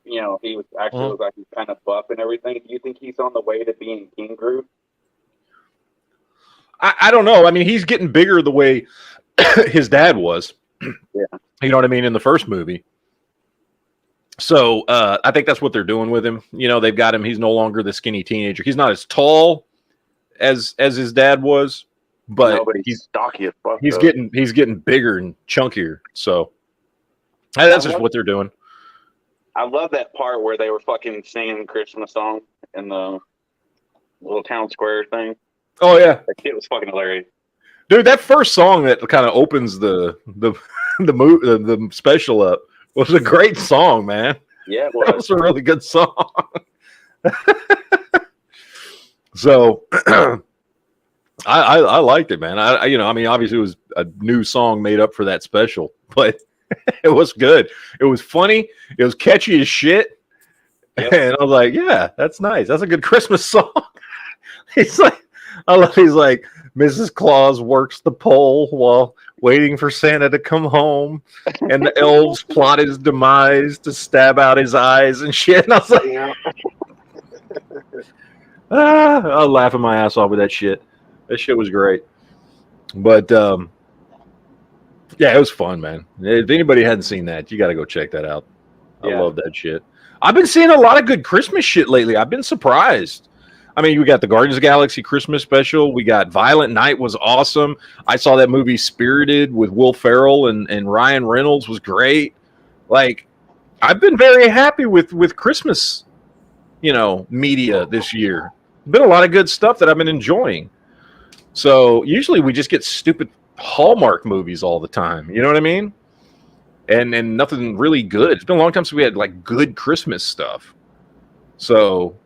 you know, he was actually looked like he's kind of buff and everything. Do you think he's on the way to being King Groot? I don't know. I mean, he's getting bigger the way his dad was. Yeah. You know what I mean? In the first movie. So I think that's what they're doing with him. You know, they've got him. He's no longer the skinny teenager. He's not as tall as his dad was, but he's stocky as fuck. He's getting bigger and chunkier. So that's just what they're doing. I love that part where they were fucking singing Christmas song in the little town square thing. Oh yeah, that shit was fucking hilarious, dude. That first song that kind of opens the special up was a great song, man. Yeah, it was. That was a really good song. So I liked it, man. I mean, obviously it was a new song made up for that special, but it was good. It was funny. It was catchy as shit. Yep. And I was like, yeah, that's nice. That's a good Christmas song. He's like, he's like, Mrs. Claus works the pole while waiting for Santa to come home, and the elves plot his demise to stab out his eyes and shit. And I was like, I was laughing my ass off with that shit. That shit was great. But Yeah, it was fun, man. If anybody hadn't seen that, you got to go check that out. I Yeah. love that shit. I've been seeing a lot of good Christmas shit lately. I've been surprised. I mean, we got the Guardians of the Galaxy Christmas special. We got Violent Night was awesome. I saw that movie Spirited with Will Ferrell and Ryan Reynolds was great. Like, I've been very happy with Christmas, media this year. Been a lot of good stuff that I've been enjoying. So usually we just get stupid Hallmark movies all the time. You know what I mean? And nothing really good. It's been a long time since we had like good Christmas stuff. So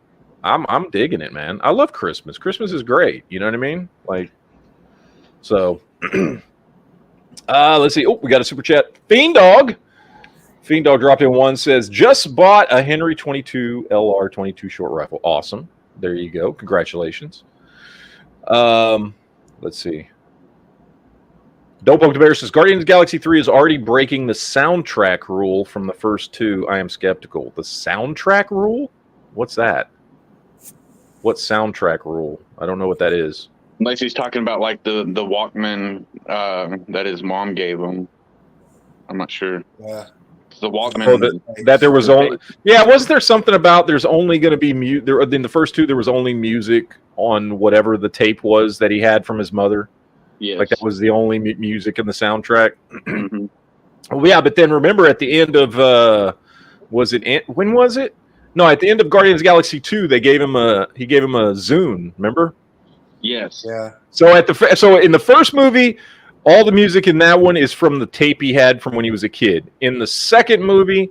I'm digging it, man. I love Christmas. Christmas is great. You know what I mean? Like, so let's see. Oh, we got a super chat. Fiend Dog dropped in one, says just bought a Henry 22 LR 22 short rifle. Awesome. There you go. Congratulations. Let's see. Dope Oak Bear says Guardians of the Galaxy 3 is already breaking the soundtrack rule from the first two. I am skeptical. The soundtrack rule? What's that? What soundtrack rule? I don't know what that is. Unless he's talking about like the Walkman that his mom gave him. I'm not sure. Yeah. The Walkman. Oh, that there was only. Yeah, wasn't there something about there's only going to be in the first two there was only music on whatever the tape was that he had from his mother? Yes. Like that was the only music in the soundtrack. Mm-hmm. Well, yeah, but then remember at the end of when was it? No, at the end of Guardians of the Galaxy 2, he gave him a Zune, remember? Yes. Yeah. So in the first movie, all the music in that one is from the tape he had from when he was a kid. In the second movie,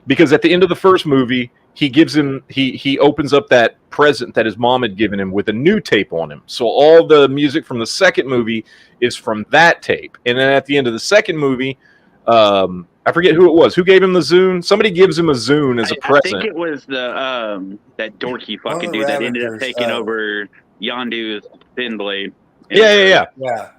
because at the end of the first movie, he opens up that present that his mom had given him with a new tape on him. So all the music from the second movie is from that tape. And then at the end of the second movie, I forget who it was. Who gave him the Zune? Somebody gives him a Zune as a present. I think it was the that dorky fucking dude that ended up taking over Yondu's thin blade. Yeah. Yeah.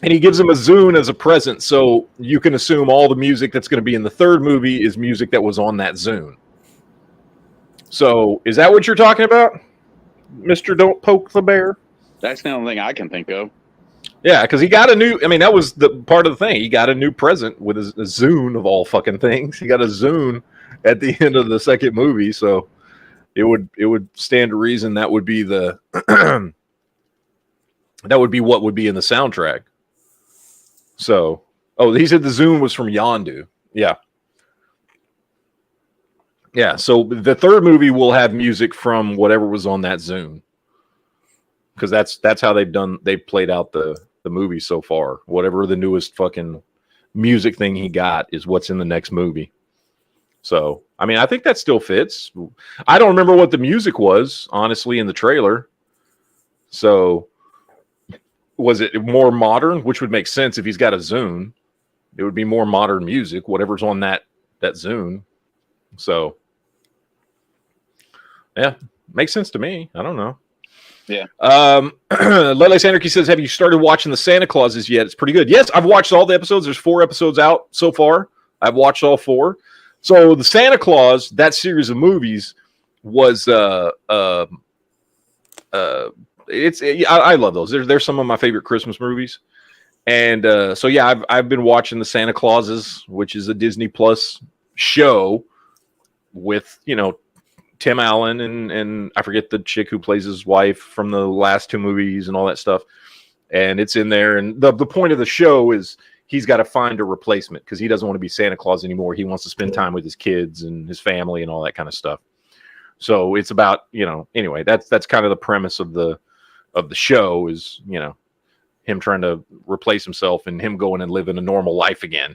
And he gives him a Zune as a present, so you can assume all the music that's going to be in the third movie is music that was on that Zune. So, is that what you're talking about, Mr. Don't Poke the Bear? That's the only thing I can think of. Yeah, because he got that was the part of the thing. He got a new present with a Zune of all fucking things. He got a Zune at the end of the second movie, so it would stand to reason that would be the that would be what would be in the soundtrack. So, he said the Zune was from Yondu. Yeah. Yeah, so the third movie will have music from whatever was on that Zune. Because that's how they've played out the movie so far. Whatever the newest fucking music thing he got is what's in the next movie. So, I mean, I think that still fits. I don't remember what the music was, honestly, in the trailer. So, was it more modern? Which would make sense if he's got a Zune. It would be more modern music, whatever's on that Zune. So, yeah, makes sense to me. I don't know. Yeah. Lele's Anarchy says, have you started watching the Santa Clauses yet? It's pretty good. Yes, I've watched all the episodes. There's 4 episodes out so far. I've watched all 4. So the Santa Claus, that series of movies was I love those. They're some of my favorite Christmas movies. And so yeah, I've been watching the Santa Clauses, which is a Disney Plus show with, Tim Allen and I forget the chick who plays his wife from the last 2 movies and all that stuff. And it's in there. And the point of the show is he's got to find a replacement because he doesn't want to be Santa Claus anymore. He wants to spend time with his kids and his family and all that kind of stuff. So it's about, anyway, that's kind of the premise of the show is, him trying to replace himself and him going and living a normal life again.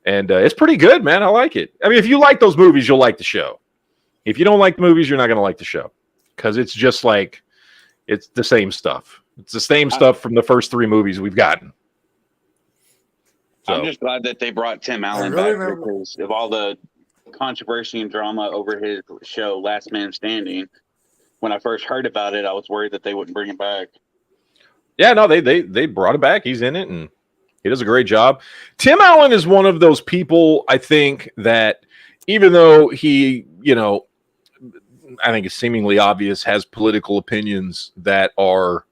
And it's pretty good, man. I like it. I mean, if you like those movies, you'll like the show. If you don't like the movies, you're not going to like the show because it's just like it's the same stuff. It's the same stuff from the first 3 movies we've gotten. So. I'm just glad that they brought Tim Allen back because of all the controversy and drama over his show Last Man Standing. When I first heard about it, I was worried that they wouldn't bring him back. Yeah, no, they brought him back. He's in it, and he does a great job. Tim Allen is one of those people, I think, that even though he, I think it's seemingly obvious, has political opinions that are,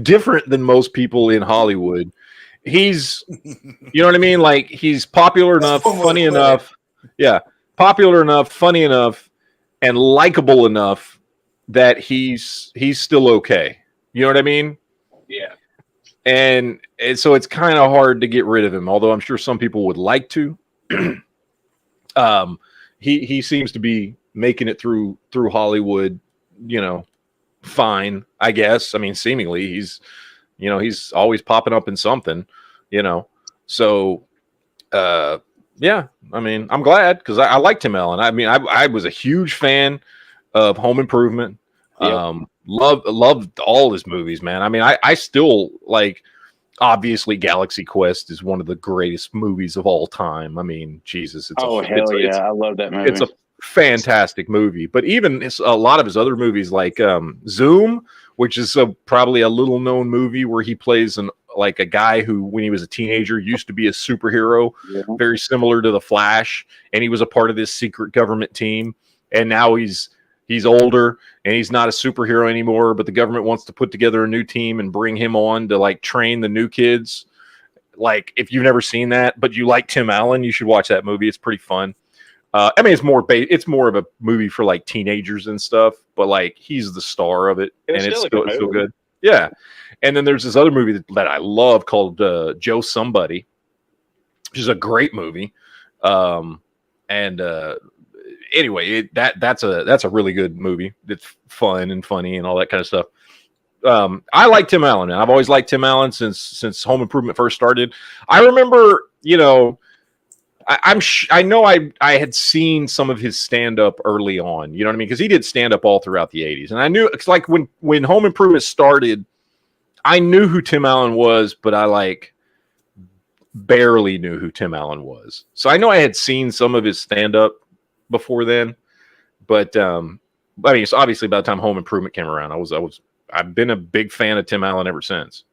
different than most people in Hollywood. he's, you know what I mean? Like he's popular enough, funny enough. Yeah. Popular enough, funny enough, and likable enough that he's still okay. You know what I mean? Yeah. And so it's kind of hard to get rid of him, although I'm sure some people would like to. He seems to be making it through Hollywood, you know, fine, I guess. I mean, seemingly he's always popping up in something, you know. So yeah, I mean, I'm glad because I like Tim Allen. I mean, I was a huge fan of Home Improvement. Yep. Loved all his movies, man. I mean, I still like. Obviously, Galaxy Quest is one of the greatest movies of all time. I mean, Jesus, I love that movie. It's a fantastic movie. But even a lot of his other movies, like Zoom, which is probably a little known movie where he plays a guy who, when he was a teenager, used to be a superhero, very similar to the Flash, and he was a part of this secret government team, and now he's older and he's not a superhero anymore, but the government wants to put together a new team and bring him on to like train the new kids. Like, if you've never seen that, but you like Tim Allen, you should watch that movie. It's pretty fun. I mean, it's more of a movie for like teenagers and stuff, but like he's the star of it, and it's still good. Yeah. And then there's this other movie that I love called Joe Somebody, which is a great movie. Anyway, that's a really good movie. It's fun and funny and all that kind of stuff. I like Tim Allen, man. I've always liked Tim Allen since Home Improvement first started. I remember, you know, I know I had seen some of his stand up early on. You know what I mean? Because he did stand up all throughout the 80s, and I knew it's like when Home Improvement started, I knew who Tim Allen was, but I like barely knew who Tim Allen was. So I know I had seen some of his stand up before then, but I mean, it's obviously by the time Home Improvement came around, I've been a big fan of Tim Allen ever since.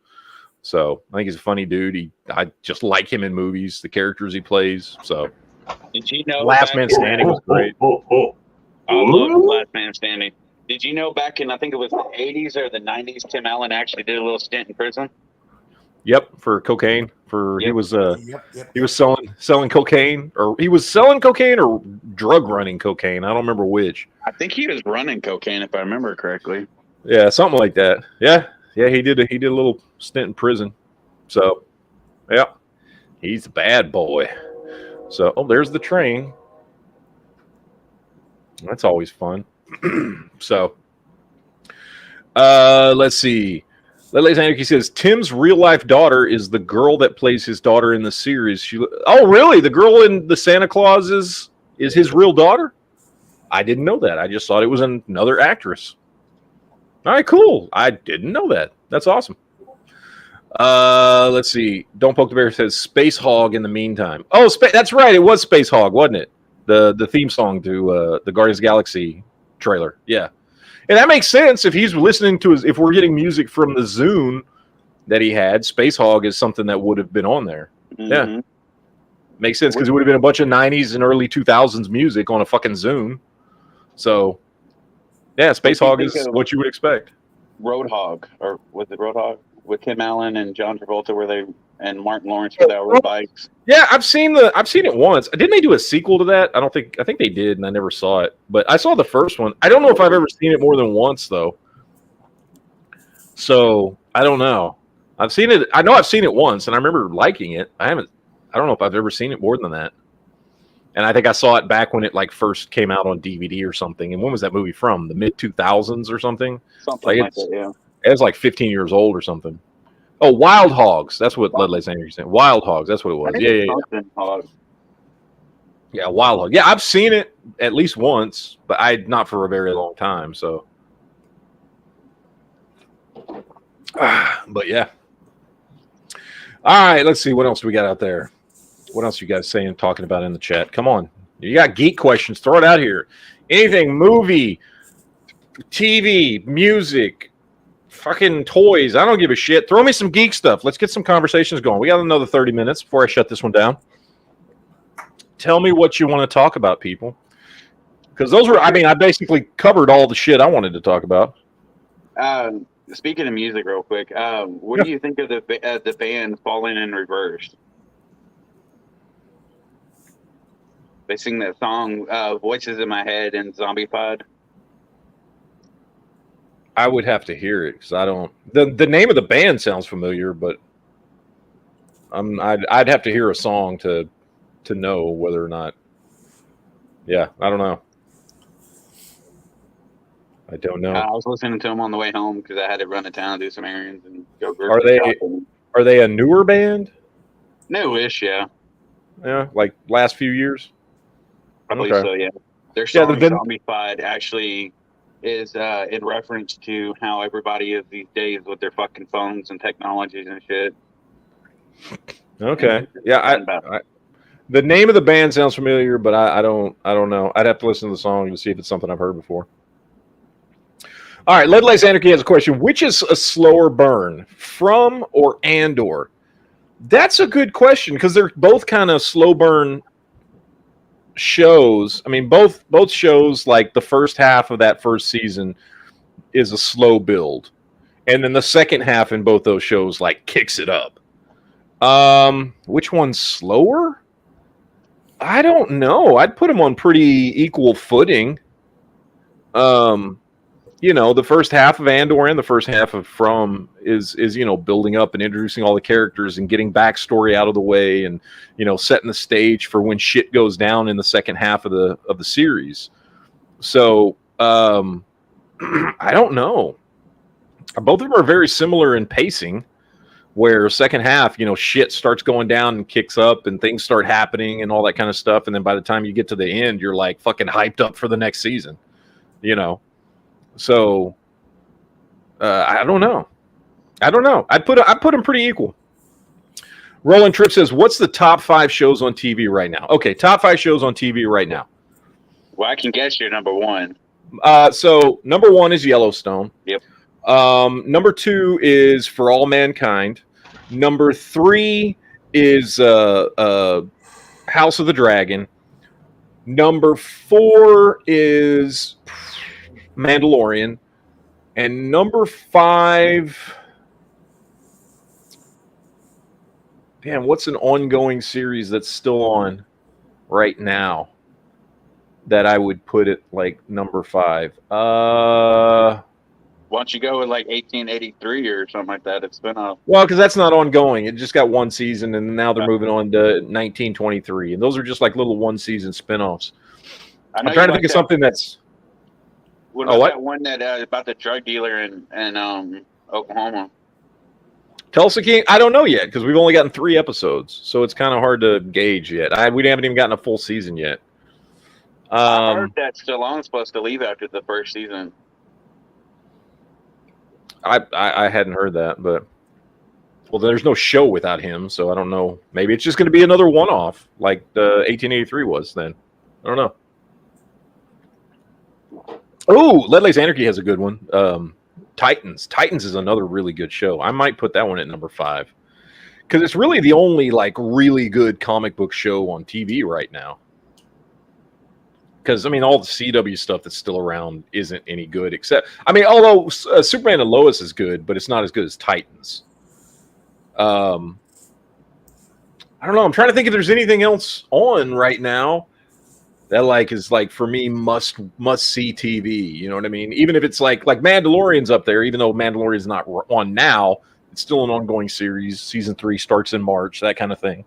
So I think he's a funny dude. I just like him in movies, the characters he plays. So did you know Last Man Standing was great? I love Last Man Standing. Did you know back in, I think it was the 80s or the 90s, Tim Allen actually did a little stint in prison? Yep, for cocaine. He was he was selling cocaine, or he was selling cocaine or drug running cocaine. I don't remember which. I think he was running cocaine, if I remember correctly. Yeah, something like that. Yeah, he did a little stint in prison. So, yeah, he's a bad boy. So, there's the train. That's always fun. So, let's see. Ladies and he says Tim's real life daughter is the girl that plays his daughter in the series. Really? The girl in the Santa Claus is his real daughter? I didn't know that. I just thought it was another actress. All right, cool. I didn't know that. That's awesome. Let's see. Don't Poke the Bear says Space Hog in the meantime. Oh, that's right. It was Space Hog, wasn't it? The theme song to the Guardians of the Galaxy trailer. Yeah. And that makes sense if he's listening to if we're getting music from the Zune that he had, Space Hog is something that would have been on there. Mm-hmm. Yeah. Makes sense because it would have been a bunch of 90s and early 2000s music on a fucking Zune. So, yeah, Space Hog is what you would expect. Roadhog, or was it Roadhog? With Tim Allen and John Travolta, and Martin Lawrence were there with bikes. Yeah, I've seen it once. Didn't they do a sequel to that? I think they did, and I never saw it. But I saw the first one. I don't know if I've ever seen it more than once though. So I don't know. I've seen it. I know I've seen it once, and I remember liking it. I don't know if I've ever seen it more than that. And I think I saw it back when it like first came out on DVD or something. And when was that movie from? The mid 2000s or something? Something like that, yeah. It was like 15 years old or something. Oh, Wild Hogs. That's what Ledley's saying. Wild Hogs. That's what it was. Yeah. Yeah, Wild Hog. Yeah, I've seen it at least once, but not for a very long time. So, but yeah. All right, let's see what else we got out there. What else you guys saying, talking about in the chat? Come on, you got geek questions? Throw it out here. Anything, movie, TV, music, fucking toys. I don't give a shit. Throw me some geek stuff. Let's get some conversations going. We got another 30 minutes before I shut this one down. Tell me what you want to talk about, people. Because I basically covered all the shit I wanted to talk about. Speaking of music, real quick, what do you think of the band Falling in Reverse? They sing that song, "Voices in My Head" and "Zombified." I would have to hear it because I don't. The name of the band sounds familiar, but I'd have to hear a song to know whether or not. Yeah, I don't know. I don't know. I was listening to them on the way home because I had to run to town, do some errands, and go grocery shopping. Are they a newer band? Newish, yeah. Yeah, like last few years. I believe so, yeah. Their song "Zombified" actually is in reference to how everybody is these days with their fucking phones and technologies and shit. Okay, yeah. The name of the band sounds familiar, but I don't know. I'd have to listen to the song to see if it's something I've heard before. All right, Lead Lace Anarchy has a question. Which is a slower burn, From or Andor? That's a good question because they're both kind of slow burn shows. I mean, both shows, like the first half of that first season is a slow build, and then the second half in both those shows like kicks it up. Which one's slower? I don't know. I'd put them on pretty equal footing. The first half of Andor and the first half of From is building up and introducing all the characters and getting backstory out of the way and setting the stage for when shit goes down in the second half of the series. So I don't know. Both of them are very similar in pacing, where second half, shit starts going down and kicks up and things start happening and all that kind of stuff. And then by the time you get to the end, you're like fucking hyped up for the next season, So I don't know. I'd put them pretty equal. Roland Tripp says, what's the top 5 shows on TV right now? Okay, top 5 shows on TV right now. Well, I can guess your number 1. So number 1 is Yellowstone. Yep. Number 2 is For All Mankind. Number 3 is House of the Dragon. Number 4 is Mandalorian. And number 5... Damn, what's an ongoing series that's still on right now that I would put it like number 5? Why don't you go with like 1883 or something like that? It's been a... Well, because that's not ongoing. It just got one season, and now they're moving on to 1923. And those are just like little one-season spinoffs. I'm trying to think of something that's... What about that one that about the drug dealer in Oklahoma? Tulsa King? I don't know yet, because we've only gotten 3 episodes, so it's kind of hard to gauge yet. We haven't even gotten a full season yet. I heard that Stallone's supposed to leave after the first season. I hadn't heard that, but there's no show without him, so I don't know. Maybe it's just going to be another one-off, like the 1883 was. Then I don't know. Oh, Lead Lace Anarchy has a good one. Titans is another really good show. I might put that one at number 5 because it's really the only like really good comic book show on TV right now. Because, I mean, all the CW stuff that's still around isn't any good, except, I mean, although Superman and Lois is good, but it's not as good as Titans. I don't know. I'm trying to think if there's anything else on right now that like is like for me must see TV. You know what I mean? Even if it's like Mandalorian's up there, even though Mandalorian's not on now, it's still an ongoing series. Season 3 starts in March, that kind of thing.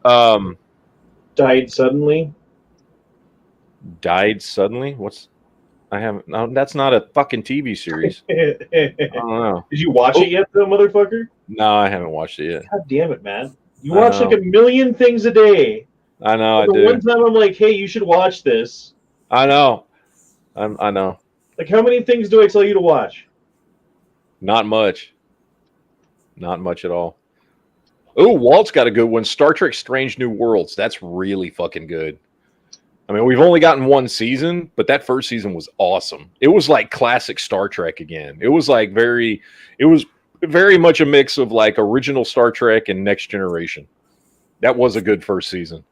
Died suddenly. Died suddenly? No, that's not a fucking TV series. I don't know. Did you watch it yet, though, motherfucker? No, I haven't watched it yet. God damn it, man. You watch like a million things a day. I know, I do. One time I'm like, hey, you should watch this. I know. I know. Like, how many things do I tell you to watch? Not much. Not much at all. Oh, Walt's got a good one. Star Trek Strange New Worlds. That's really fucking good. I mean, we've only gotten 1 season, but that first season was awesome. It was like classic Star Trek again. It was very much a mix of like original Star Trek and Next Generation. That was a good first season.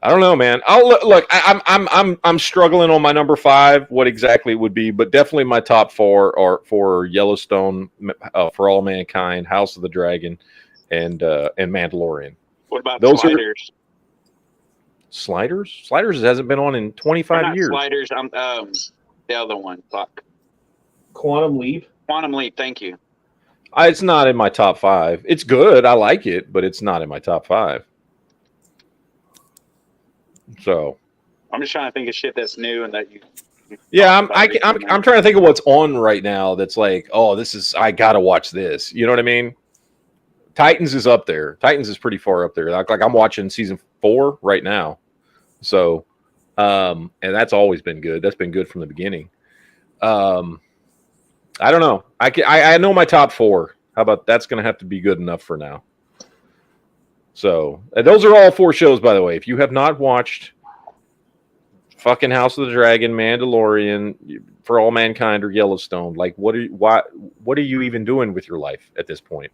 I don't know, man. I'll look. I'm struggling on my number 5. What exactly it would be, but definitely my top 4 are for Yellowstone, For All Mankind, House of the Dragon, and Mandalorian. What about Those Sliders? are Sliders. Sliders hasn't been on in Or 25 not years. Sliders. The other one. Fuck. Quantum Leap. Quantum Leap. Thank you. It's not in my top 5. It's good. I like it, but it's not in my top 5. So I'm just trying to think of shit that's new and that you. yeah, I'm trying to think of what's on right now. That's like, oh, this is I gotta watch this. You know what I mean? Titans is up there. Titans is pretty far up there. Like I'm watching season 4 right now. So, and that's always been good. That's been good from the beginning. I don't know. I know my top 4. How about that's going to have to be good enough for now. So those are all 4 shows, by the way. If you have not watched fucking House of the Dragon, Mandalorian, For All Mankind, or Yellowstone, like what are you even doing with your life at this point?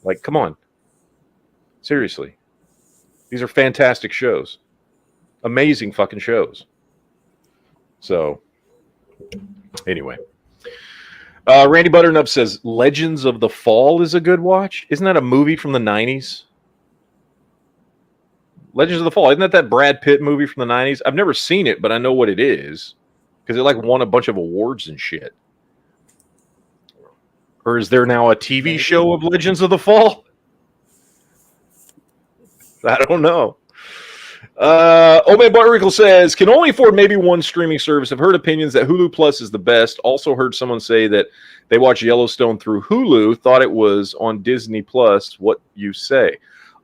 Like, come on. Seriously. These are fantastic shows. Amazing fucking shows. So anyway. Randy Butternut says Legends of the Fall is a good watch. Isn't that a movie from the 90s? Legends of the Fall. Isn't that Brad Pitt movie from the 90s? I've never seen it, but I know what it is because it like won a bunch of awards and shit. Or is there now a TV show of Legends of the Fall? I don't know. Omen Barrickle says, can only afford maybe one streaming service. I've heard opinions that Hulu Plus is the best. Also heard someone say that they watch Yellowstone through Hulu, thought it was on Disney Plus. What you say?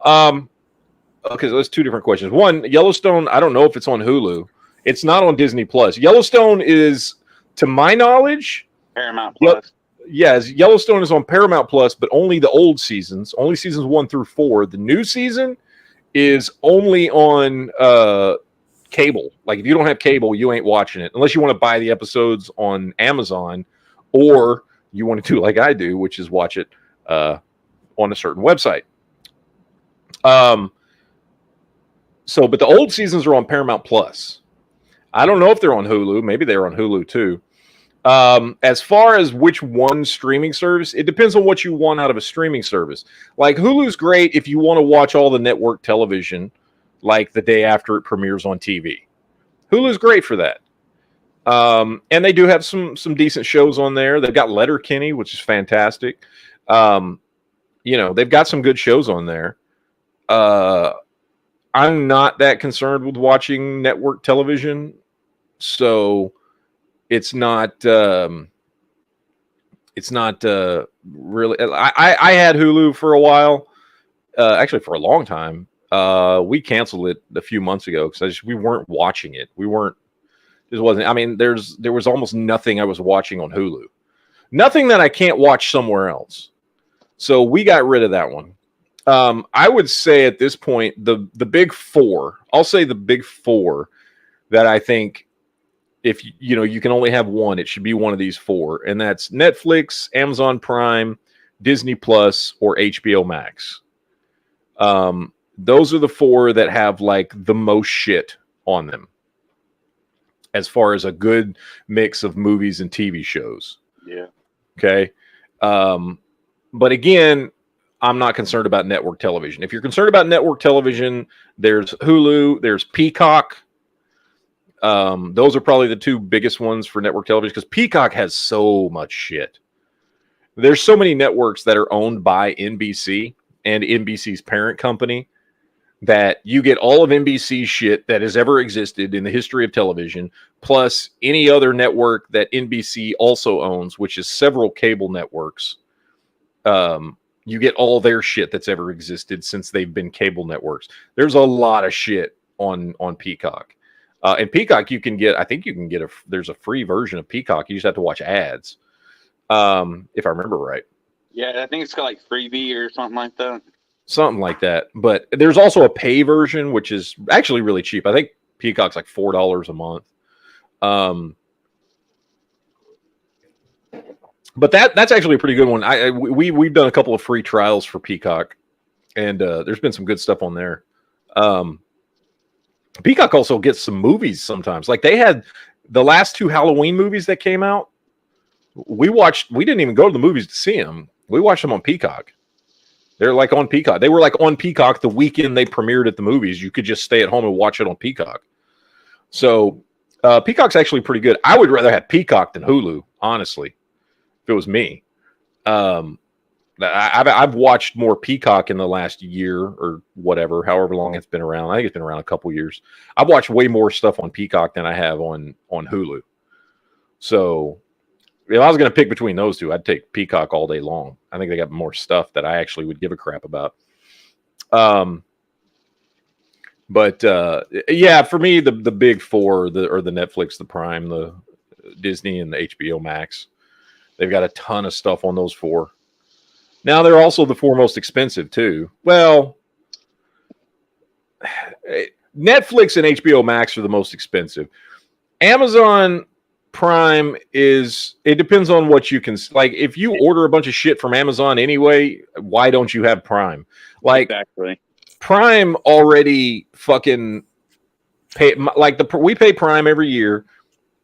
Okay, so that's 2 different questions. One, Yellowstone, I don't know if it's on Hulu. It's not on Disney Plus. Yellowstone is, to my knowledge, Paramount Plus. Yes, Yellowstone is on Paramount Plus, but only the old seasons, only seasons 1 through 4. The new season is only on cable. Like if you don't have cable, you ain't watching it unless you want to buy the episodes on Amazon, or you want to do like I do, which is watch it on a certain website. So, but the old seasons are on Paramount Plus. I don't know if they're on Hulu. Maybe they're on Hulu too. As far as which one streaming service, it depends on what you want out of a streaming service. Like Hulu's great if you want to watch all the network television like the day after it premieres on TV. Hulu's great for that. And they do have some decent shows on there. They've got Letterkenny, which is fantastic. They've got some good shows on there. I'm not that concerned with watching network television, so it's not really. I had Hulu for a while, actually for a long time. We canceled it a few months ago because we weren't watching it. Just wasn't. I mean, there was almost nothing I was watching on Hulu. Nothing that I can't watch somewhere else. So we got rid of that one. I would say at this point, the big 4, I'll say the big 4 that I think if you can only have one, it should be one of these 4. And that's Netflix, Amazon Prime, Disney Plus, or HBO Max. Those are the 4 that have like the most shit on them as far as a good mix of movies and TV shows. Yeah. Okay. But again, I'm not concerned about network television. If you're concerned about network television, there's Hulu, there's Peacock. Those are probably the 2 biggest ones for network television because Peacock has so much shit. There's so many networks that are owned by NBC and NBC's parent company that you get all of NBC's shit that has ever existed in the history of television, plus any other network that NBC also owns, which is several cable networks. You get all their shit that's ever existed since they've been cable networks. There's a lot of shit on Peacock. And Peacock, there's a free version of Peacock. You just have to watch ads. If I remember right. Yeah, I think it's got like Freebie or something like that. Something like that. But there's also a pay version, which is actually really cheap. I think Peacock's like $4 a month. But that's actually a pretty good one. We've done a couple of free trials for Peacock, and there's been some good stuff on there. Peacock also gets some movies sometimes. Like they had the last 2 Halloween movies that came out. We didn't even go to the movies to see them. We watched them on Peacock. They're like on Peacock. They were like on Peacock the weekend they premiered at the movies. You could just stay at home and watch it on Peacock. So Peacock's actually pretty good. I would rather have Peacock than Hulu, honestly, if it was me. I've watched more Peacock in the last year or whatever, however long it's been around. I think it's been around a couple years. I've watched way more stuff on Peacock than I have on Hulu. So if I was going to pick between those two, I'd take Peacock all day long. I think they got more stuff that I actually would give a crap about. But yeah, for me, the big four are the Netflix, the Prime, the Disney, and the HBO Max. They've got a ton of stuff on those four. Now they're also the 4 most expensive too. Well, Netflix and HBO Max are the most expensive. Amazon Prime it depends on what you can, like, if you order a bunch of shit from Amazon anyway, why don't you have Prime? Like, Exactly. Prime already fucking pay, like we pay Prime every year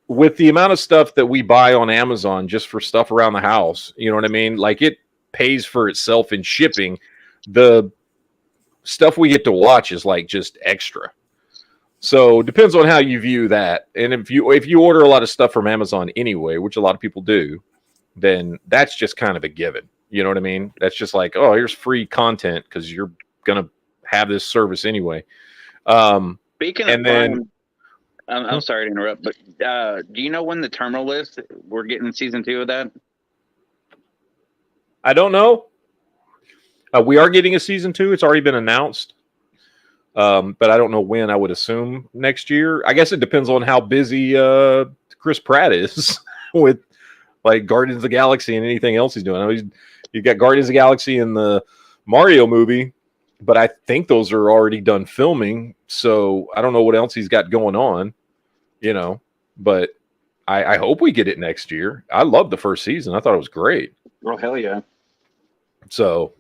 with the amount of stuff that we buy on Amazon just for stuff around the house. You know what I mean? Like, it pays for itself in shipping. The stuff we get to watch is like just extra. So depends on how you view that. And if you order a lot of stuff from Amazon anyway, which a lot of people do, then that's just kind of a given. You know what I mean? That's just like, oh, here's free content because you're gonna have this service anyway. Speaking of Prime, I'm sorry to interrupt, but do you know when the terminal is? We're getting season 2 of that. I don't know. We are getting a season 2. It's already been announced. But I don't know when. I would assume next year. I guess it depends on how busy Chris Pratt is with like Guardians of the Galaxy and anything else he's doing. I know you got Guardians of the Galaxy and the Mario movie, but I think those are already done filming. So I don't know what else he's got going on, you know. But I hope we get it next year. I loved the first season. I thought it was great. Oh, hell yeah. So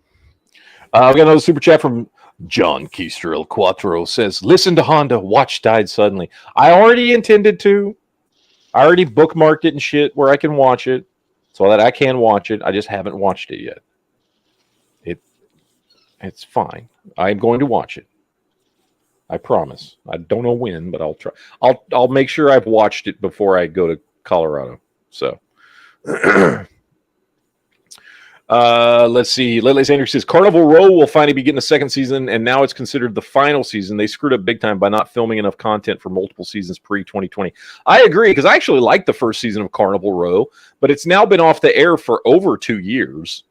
we got another super chat from John Keister El Quattro says, listen to Honda, watch died suddenly. I already intended to. I already bookmarked it and shit where I can watch it so that I can watch it. I just haven't watched it yet. It's fine. I'm going to watch it. I promise. I don't know when, but I'll try. I'll make sure I've watched it before I go to Colorado. So let's see. Lily Sanders says Carnival Row will finally be getting a second season, and now it's considered the final season. They screwed up big time by not filming enough content for multiple seasons pre-2020. I agree, because I actually liked the first season of Carnival Row, but it's now been off the air for over 2 years.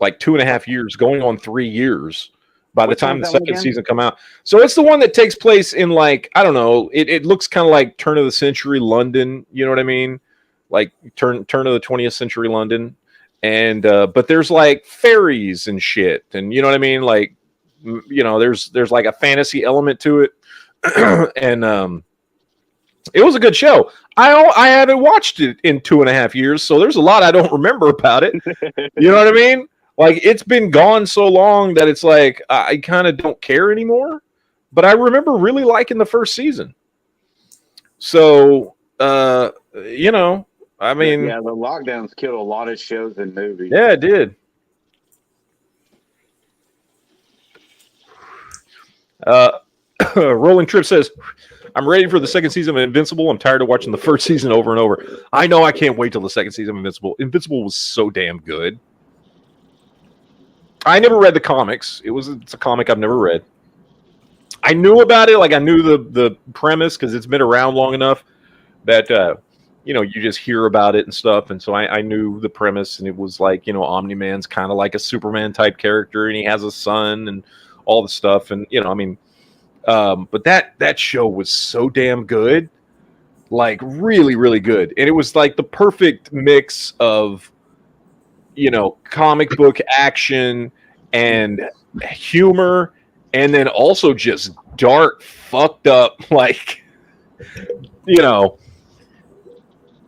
Like 2.5 years, going on 3 years by the time the second season come out. So it's the one that takes place in, like, I don't know, it looks kind of like turn of the century London, you know what I mean? Like turn of the 20th century London. And but there's like fairies and shit, and you know what I mean? Like, you know, there's like a fantasy element to it. And it was a good show. I haven't watched it in 2.5 years, so there's a lot I don't remember about it. You know what I mean? Like, it's been gone so long that it's like I kind of don't care anymore. But I remember really liking the first season. So, you know, I mean, yeah, the lockdowns killed a lot of shows and movies. Yeah, it did. Rolling Trip says, I'm ready for the second season of Invincible. I'm tired of watching the first season over and over. I know. I can't wait till the second season of Invincible. Invincible was so damn good. I never read the comics. It's a comic I've never read. I knew about it. Like, I knew the premise because it's been around long enough that, you know, you just hear about it and stuff. And so I knew the premise, and it was like, you know, Omni-Man's kind of like a Superman type character, and he has a son and all the stuff. And, you know, I mean, but that show was so damn good, like really, really good. And it was like the perfect mix of, you know, comic book action and humor, and then also just dark, fucked up, like, you know,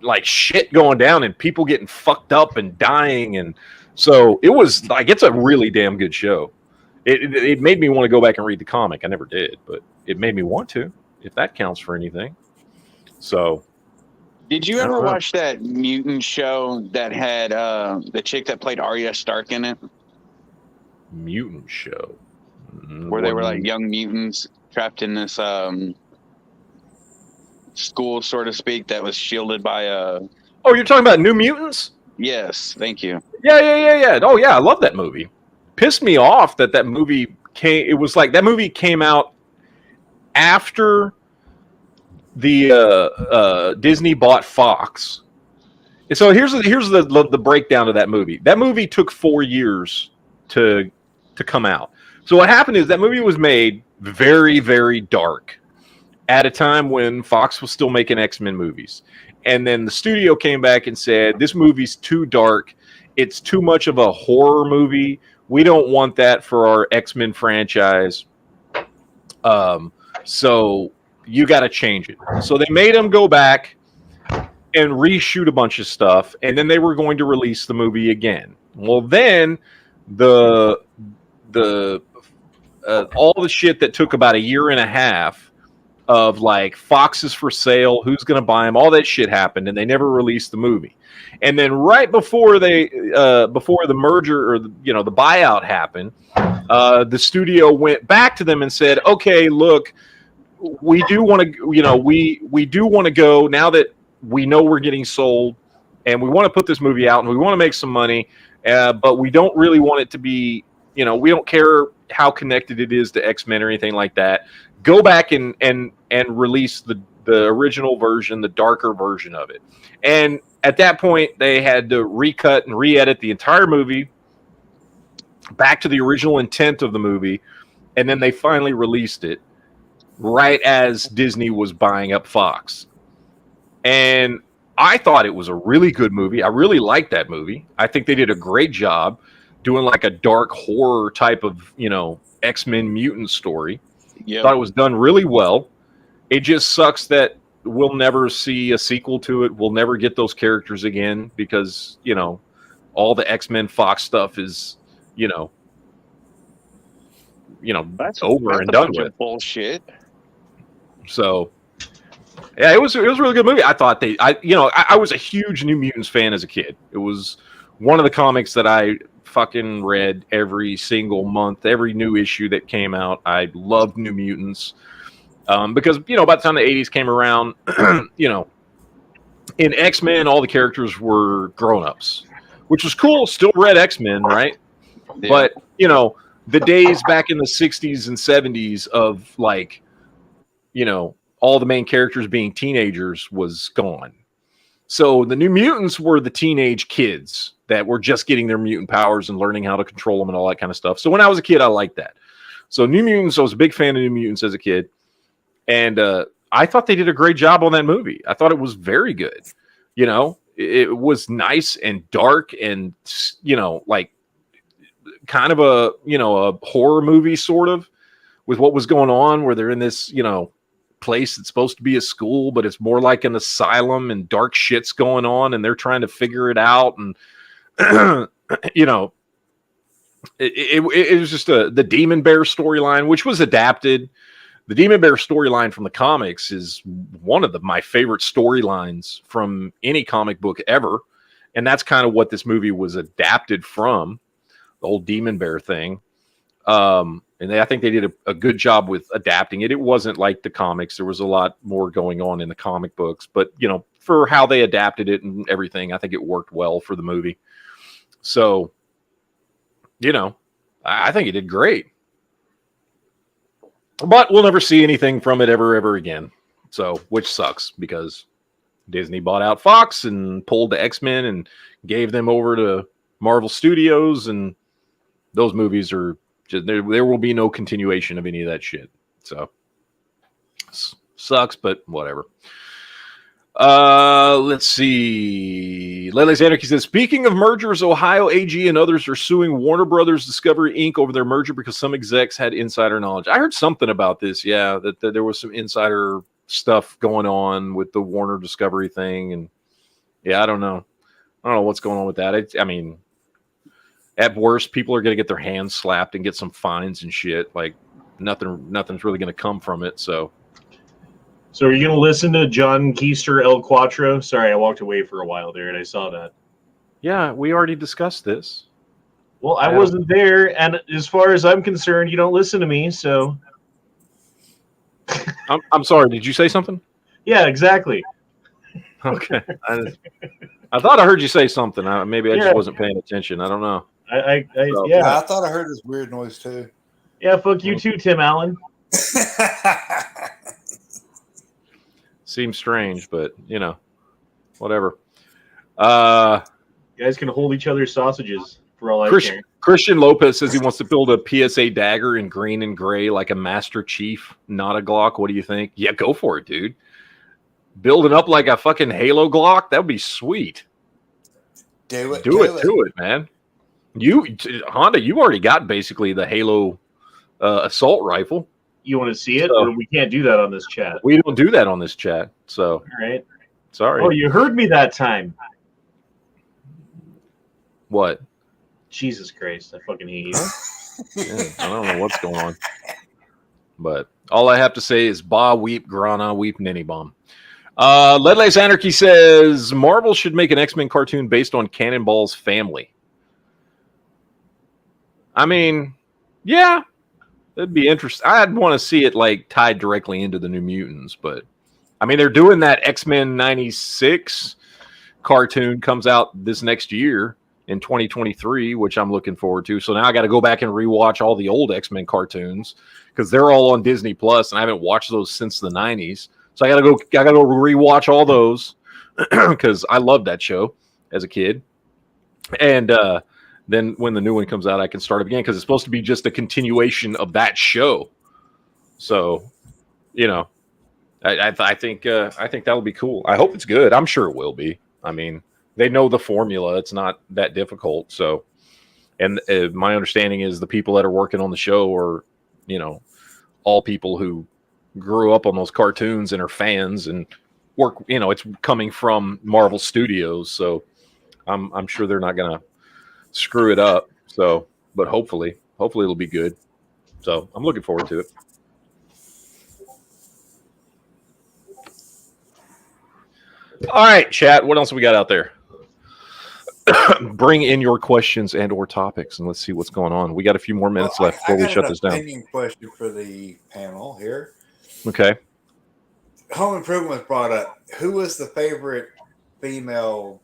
like shit going down and people getting fucked up and dying. And so it was like, it's a really damn good show. It made me want to go back and read the comic. I never did, but it made me want to, if that counts for anything. So, Did you I don't ever know. watch that mutant show that had the chick that played Arya Stark in it, Mutant show. where they were like young mutants trapped in this school, so to speak, that was shielded by a? Oh, you're talking about New Mutants? Yes, thank you. Yeah. Oh, yeah, I love that movie. Pissed me off that movie came. It was like that movie came out after the Disney bought Fox. And so here's the breakdown of that movie. That movie took 4 years to come out. So what happened is that movie was made very, very dark at a time when Fox was still making X-Men movies. And then the studio came back and said, this movie's too dark. It's too much of a horror movie. We don't want that for our X-Men franchise. So you got to change it. So they made them go back and reshoot a bunch of stuff, and then they were going to release the movie again. Well, then the all the shit that took about a year and a half of like Fox's for sale, who's going to buy them, all that shit happened, and they never released the movie. And then right before before the merger or the buyout happened, the studio went back to them and said, "Okay, look, we do want to, we do want to go now that we know we're getting sold, and we want to put this movie out, and we want to make some money, but we don't really want it to be, we don't care how connected it is to X-Men or anything like that. Go back and release the original version, the darker version of it." And at that point, they had to recut and re-edit the entire movie back to the original intent of the movie, and then they finally released it right as Disney was buying up Fox. And I thought it was a really good movie. I really liked that movie. I think they did a great job doing like a dark horror type of, X-Men mutant story. Yeah. Thought it was done really well. It just sucks that we'll never see a sequel to it. We'll never get those characters again because, all the X-Men Fox stuff is, That's over and done with. Bullshit. So, yeah, it was a really good movie. I thought I was a huge New Mutants fan as a kid. It was one of the comics that I fucking read every single month, every new issue that came out. I loved New Mutants because by the time the 80s came around, in X-Men, all the characters were grown-ups, which was cool. Still read X-Men, right? Yeah. But the days back in the 60s and 70s of like, all the main characters being teenagers was gone. So the New Mutants were the teenage kids that were just getting their mutant powers and learning how to control them and all that kind of stuff. So when I was a kid, I liked that. So New Mutants, I was a big fan of New Mutants as a kid. And I thought they did a great job on that movie. I thought it was very good. It was nice and dark and, like kind of a, a horror movie sort of with what was going on where they're in this, place that's supposed to be a school, but it's more like an asylum and dark shit's going on and they're trying to figure it out. And, it was just the Demon Bear storyline, which was adapted. The Demon Bear storyline from the comics is one of my favorite storylines from any comic book ever. And that's kind of what this movie was adapted from, the whole Demon Bear thing. And I think they did a good job with adapting it. It wasn't like the comics. There was a lot more going on in the comic books. But, for how they adapted it and everything, I think it worked well for the movie. So, I think it did great. But we'll never see anything from it ever again. So, which sucks because Disney bought out Fox and pulled the X-Men and gave them over to Marvel Studios. And those movies are just, there will be no continuation of any of that shit. So, sucks, but whatever. Let's see. Lele's Anarchy says, speaking of mergers, Ohio AG and others are suing Warner Brothers Discovery Inc. over their merger because some execs had insider knowledge. I heard something about this, yeah, that there was some insider stuff going on with the Warner Discovery thing. And yeah, I don't know what's going on with that. At worst, people are going to get their hands slapped and get some fines and shit. Like nothing's really going to come from it. So are you going to listen to John Keister El Quattro? Sorry, I walked away for a while there and I saw that. yeah, we already discussed this. Well, I wasn't there, and as far as I'm concerned, you don't listen to me, so... I'm sorry, did you say something? Yeah, exactly. Okay. I thought I heard you say something. Maybe I just wasn't paying attention. I don't know. Yeah. I thought I heard this weird noise too. Yeah, fuck you too, Tim Allen. Seems strange, but, whatever. You guys can hold each other's sausages for all I care. Christian Lopez says he wants to build a PSA dagger in green and gray like a Master Chief, not a Glock. What do you think? Yeah, go for it, dude. Build it up like a fucking Halo Glock? That would be sweet. Do it, man. Honda, you already got basically the Halo assault rifle. You want to see it? Or we can't do that on this chat. We don't do that on this chat. So, all right. Sorry. Oh, you heard me that time. What? Jesus Christ, I fucking hate you. Yeah, I don't know what's going on. But all I have to say is Ba Weep, Grana Weep, Ninny Bomb. Ledley's Anarchy says Marvel should make an X-Men cartoon based on Cannonball's family. I mean, yeah, that'd be interesting. I'd want to see it like tied directly into the New Mutants, but I mean, they're doing that X-Men 96 cartoon comes out this next year in 2023, which I'm looking forward to. So now I got to go back and rewatch all the old X-Men cartoons because they're all on Disney Plus, and I haven't watched those since the 90s. So I gotta go rewatch all those because I loved that show as a kid. And then when the new one comes out, I can start it again because it's supposed to be just a continuation of that show. So, I think that'll be cool. I hope it's good. I'm sure it will be. I mean, they know the formula. It's not that difficult. So, and my understanding is the people that are working on the show are, all people who grew up on those cartoons and are fans and work. It's coming from Marvel Studios, so I'm sure they're not gonna screw it up. So, but hopefully it'll be good. So I'm looking forward to it. All right, chat. What else we got out there? Bring in your questions and or topics, and let's see what's going on. We got a few more minutes left before we shut this down. Opinion question for the panel here. Okay. Home Improvement was brought up. Who was the favorite female,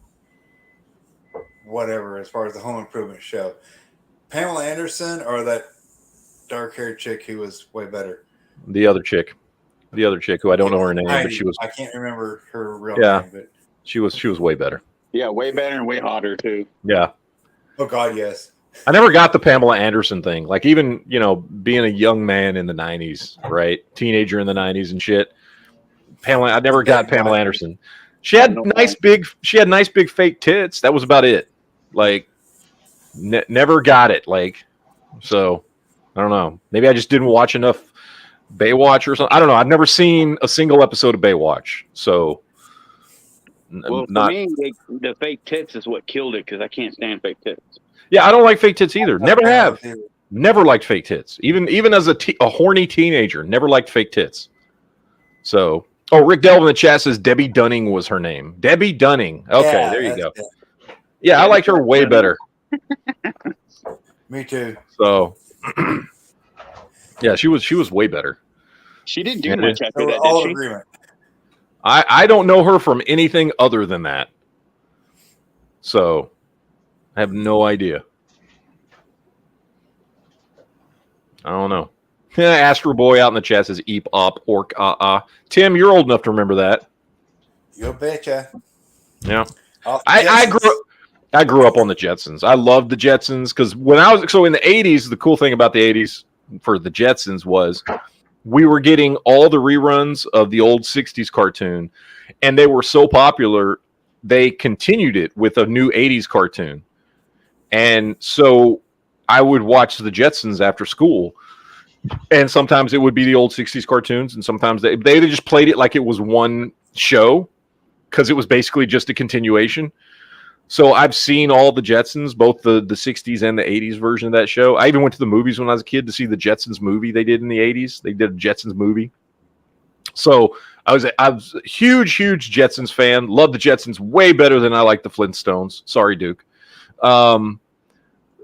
whatever, as far as the Home Improvement show? Pamela Anderson or that dark-haired chick who was way better? The other chick who I don't know her name, but she was. I can't remember her real name, but she was way better. Yeah, way better and way hotter too. Yeah. Oh God, yes. I never got the Pamela Anderson thing. Like even, being a young man in the 90s, right? Teenager in the 90s and shit. I never got Pamela Anderson. She had nice big fake tits. That was about it. Like never got it. Like, so I don't know. Maybe I just didn't watch enough Baywatch or something. I don't know. I've never seen a single episode of Baywatch. So for me, the fake tits is what killed it because I can't stand fake tits. Yeah, I don't like fake tits either. Never have. Never liked fake tits. Even as a horny teenager, never liked fake tits. So, Rick Delvin in the chat says Debbie Dunning was her name. Debbie Dunning. Okay, yeah, there you go. It. Yeah, I liked her way better. Me too. So, yeah, she was way better. She didn't do much after that, all did she? Agreement. I don't know her from anything other than that. So, I have no idea. I don't know. Astro Boy out in the chat says "eep up orc Tim, you're old enough to remember that. You betcha. Yeah, I grew up on the Jetsons. I loved the Jetsons because in the '80s, the cool thing about the '80s for the Jetsons was we were getting all the reruns of the old '60s cartoon, and they were so popular they continued it with a new '80s cartoon, and so I would watch the Jetsons after school. And sometimes it would be the old 60s cartoons, and sometimes they just played it like it was one show because it was basically just a continuation. So I've seen all the Jetsons, both the 60s and the 80s version of that show. I even went to the movies when I was a kid to see the Jetsons movie they did in the 80s. They did a Jetsons movie. So I was a huge Jetsons fan. Love the Jetsons way better than I like the Flintstones. Sorry, Duke. I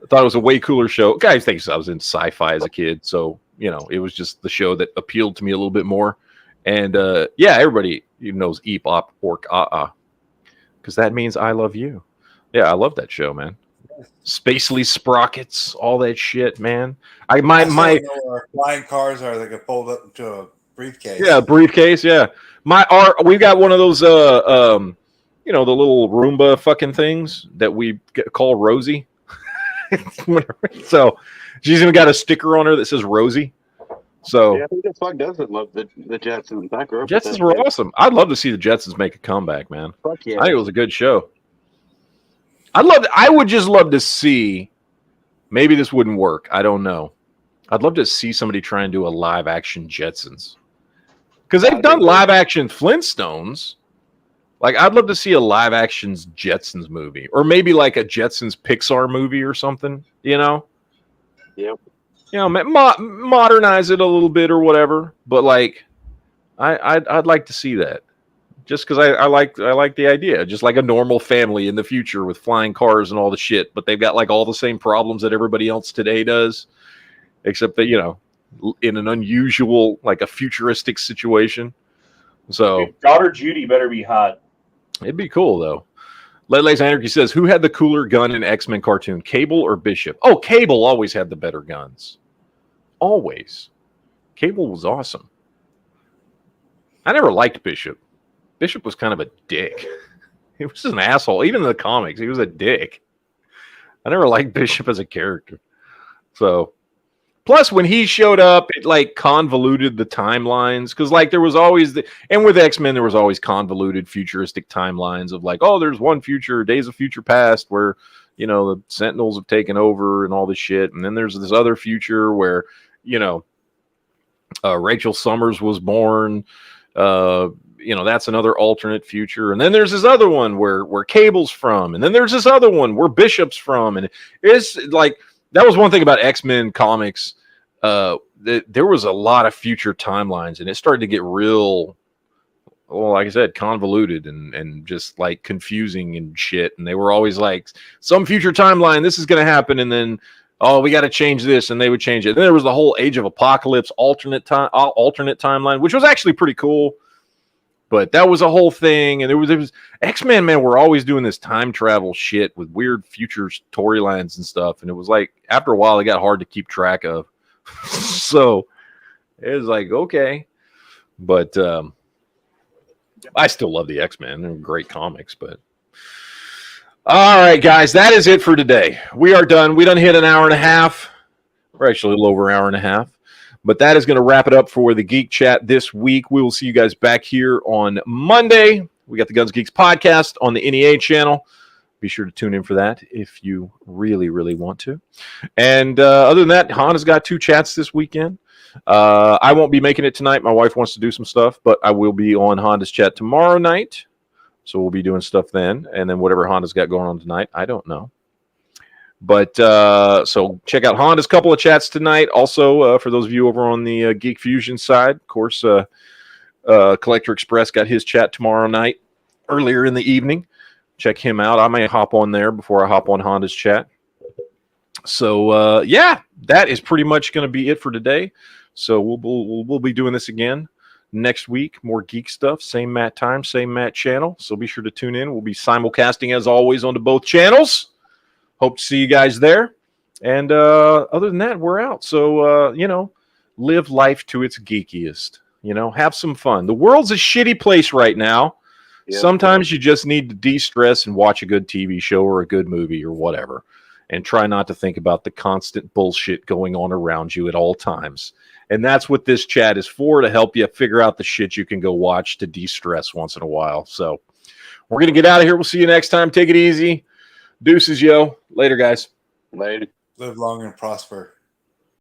thought it was a way cooler show. Guys thinks I was into sci-fi as a kid, so it was just the show that appealed to me a little bit more. And everybody knows eep op ork because that means I love you. Yeah, I love that show, man. Spacely sprockets, all that shit, man. My flying cars are like a fold up to a briefcase. Yeah, briefcase. Yeah, we got one of those the little Roomba fucking things that we call Rosie. So she's even got a sticker on her that says Rosie. So yeah, I think that's why doesn't love the Jetsons. I grew up Jetsons were awesome. I'd love to see the Jetsons make a comeback, man. Fuck yeah. I think it was a good show. I would just love to see. Maybe this wouldn't work. I don't know. I'd love to see somebody try and do a live action Jetsons because they've done live action Flintstones. Like I'd love to see a live action Jetsons movie, or maybe like a Jetsons Pixar movie or something. Yep. Modernize it a little bit or whatever. But like, I'd like to see that. Just because I like the idea, just like a normal family in the future with flying cars and all the shit, but they've got like all the same problems that everybody else today does, except that in an unusual, like a futuristic situation. So daughter Judy better be hot. It'd be cool though. Lele's Anarchy says, "Who had the cooler gun in X-Men cartoon, Cable or Bishop?" Oh, Cable always had the better guns. Always, Cable was awesome. I never liked Bishop. Bishop was kind of a dick. He was just an asshole. Even in the comics, he was a dick. I never liked Bishop as a character. So, plus when he showed up, it like convoluted the timelines because like there was always and with X-Men there was always convoluted futuristic timelines of like, oh, there's one future, Days of Future Past, where the Sentinels have taken over and all this shit, and then there's this other future where Rachel Summers was born. That's another alternate future. And then there's this other one where Cable's from. And then there's this other one where Bishop's from. And it's like, that was one thing about X-Men comics. There was a lot of future timelines and it started to get real, well, like I said, convoluted and just like confusing and shit. And they were always like, some future timeline, this is going to happen. And then, oh, we got to change this. And they would change it. Then there was the whole Age of Apocalypse alternate timeline, which was actually pretty cool. But that was a whole thing, and there was X-Men, man, we're always doing this time travel shit with weird future storylines and stuff, and it was like after a while it got hard to keep track of. So it was like, okay. But I still love the X-Men. They're great comics, but all right, guys, that is it for today. We are done. We done hit an hour and a half. We're actually a little over an hour and a half. But that is going to wrap it up for the Geek Chat this week. We will see you guys back here on Monday. We got the Guns Geeks podcast on the NEA channel. Be sure to tune in for that if you really, really want to. And other than that, Honda's got 2 chats this weekend. I won't be making it tonight. My wife wants to do some stuff, but I will be on Honda's chat tomorrow night. So we'll be doing stuff then. And then whatever Honda's got going on tonight, I don't know. But so check out Honda's couple of chats tonight. Also, for those of you over on the Geek Fusion side, of course, Collector Express got his chat tomorrow night, earlier in the evening. Check him out. I may hop on there before I hop on Honda's chat. So, that is pretty much going to be it for today. So we'll be doing this again next week. More geek stuff. Same Matt time, same Matt channel. So be sure to tune in. We'll be simulcasting, as always, onto both channels. Hope to see you guys there. And other than that, we're out. So, live life to its geekiest. Have some fun. The world's a shitty place right now. Yep. Sometimes you just need to de-stress and watch a good TV show or a good movie or whatever. And try not to think about the constant bullshit going on around you at all times. And that's what this chat is for, to help you figure out the shit you can go watch to de-stress once in a while. So we're going to get out of here. We'll see you next time. Take it easy. Deuces, yo. Later, guys. Later. Live long and prosper.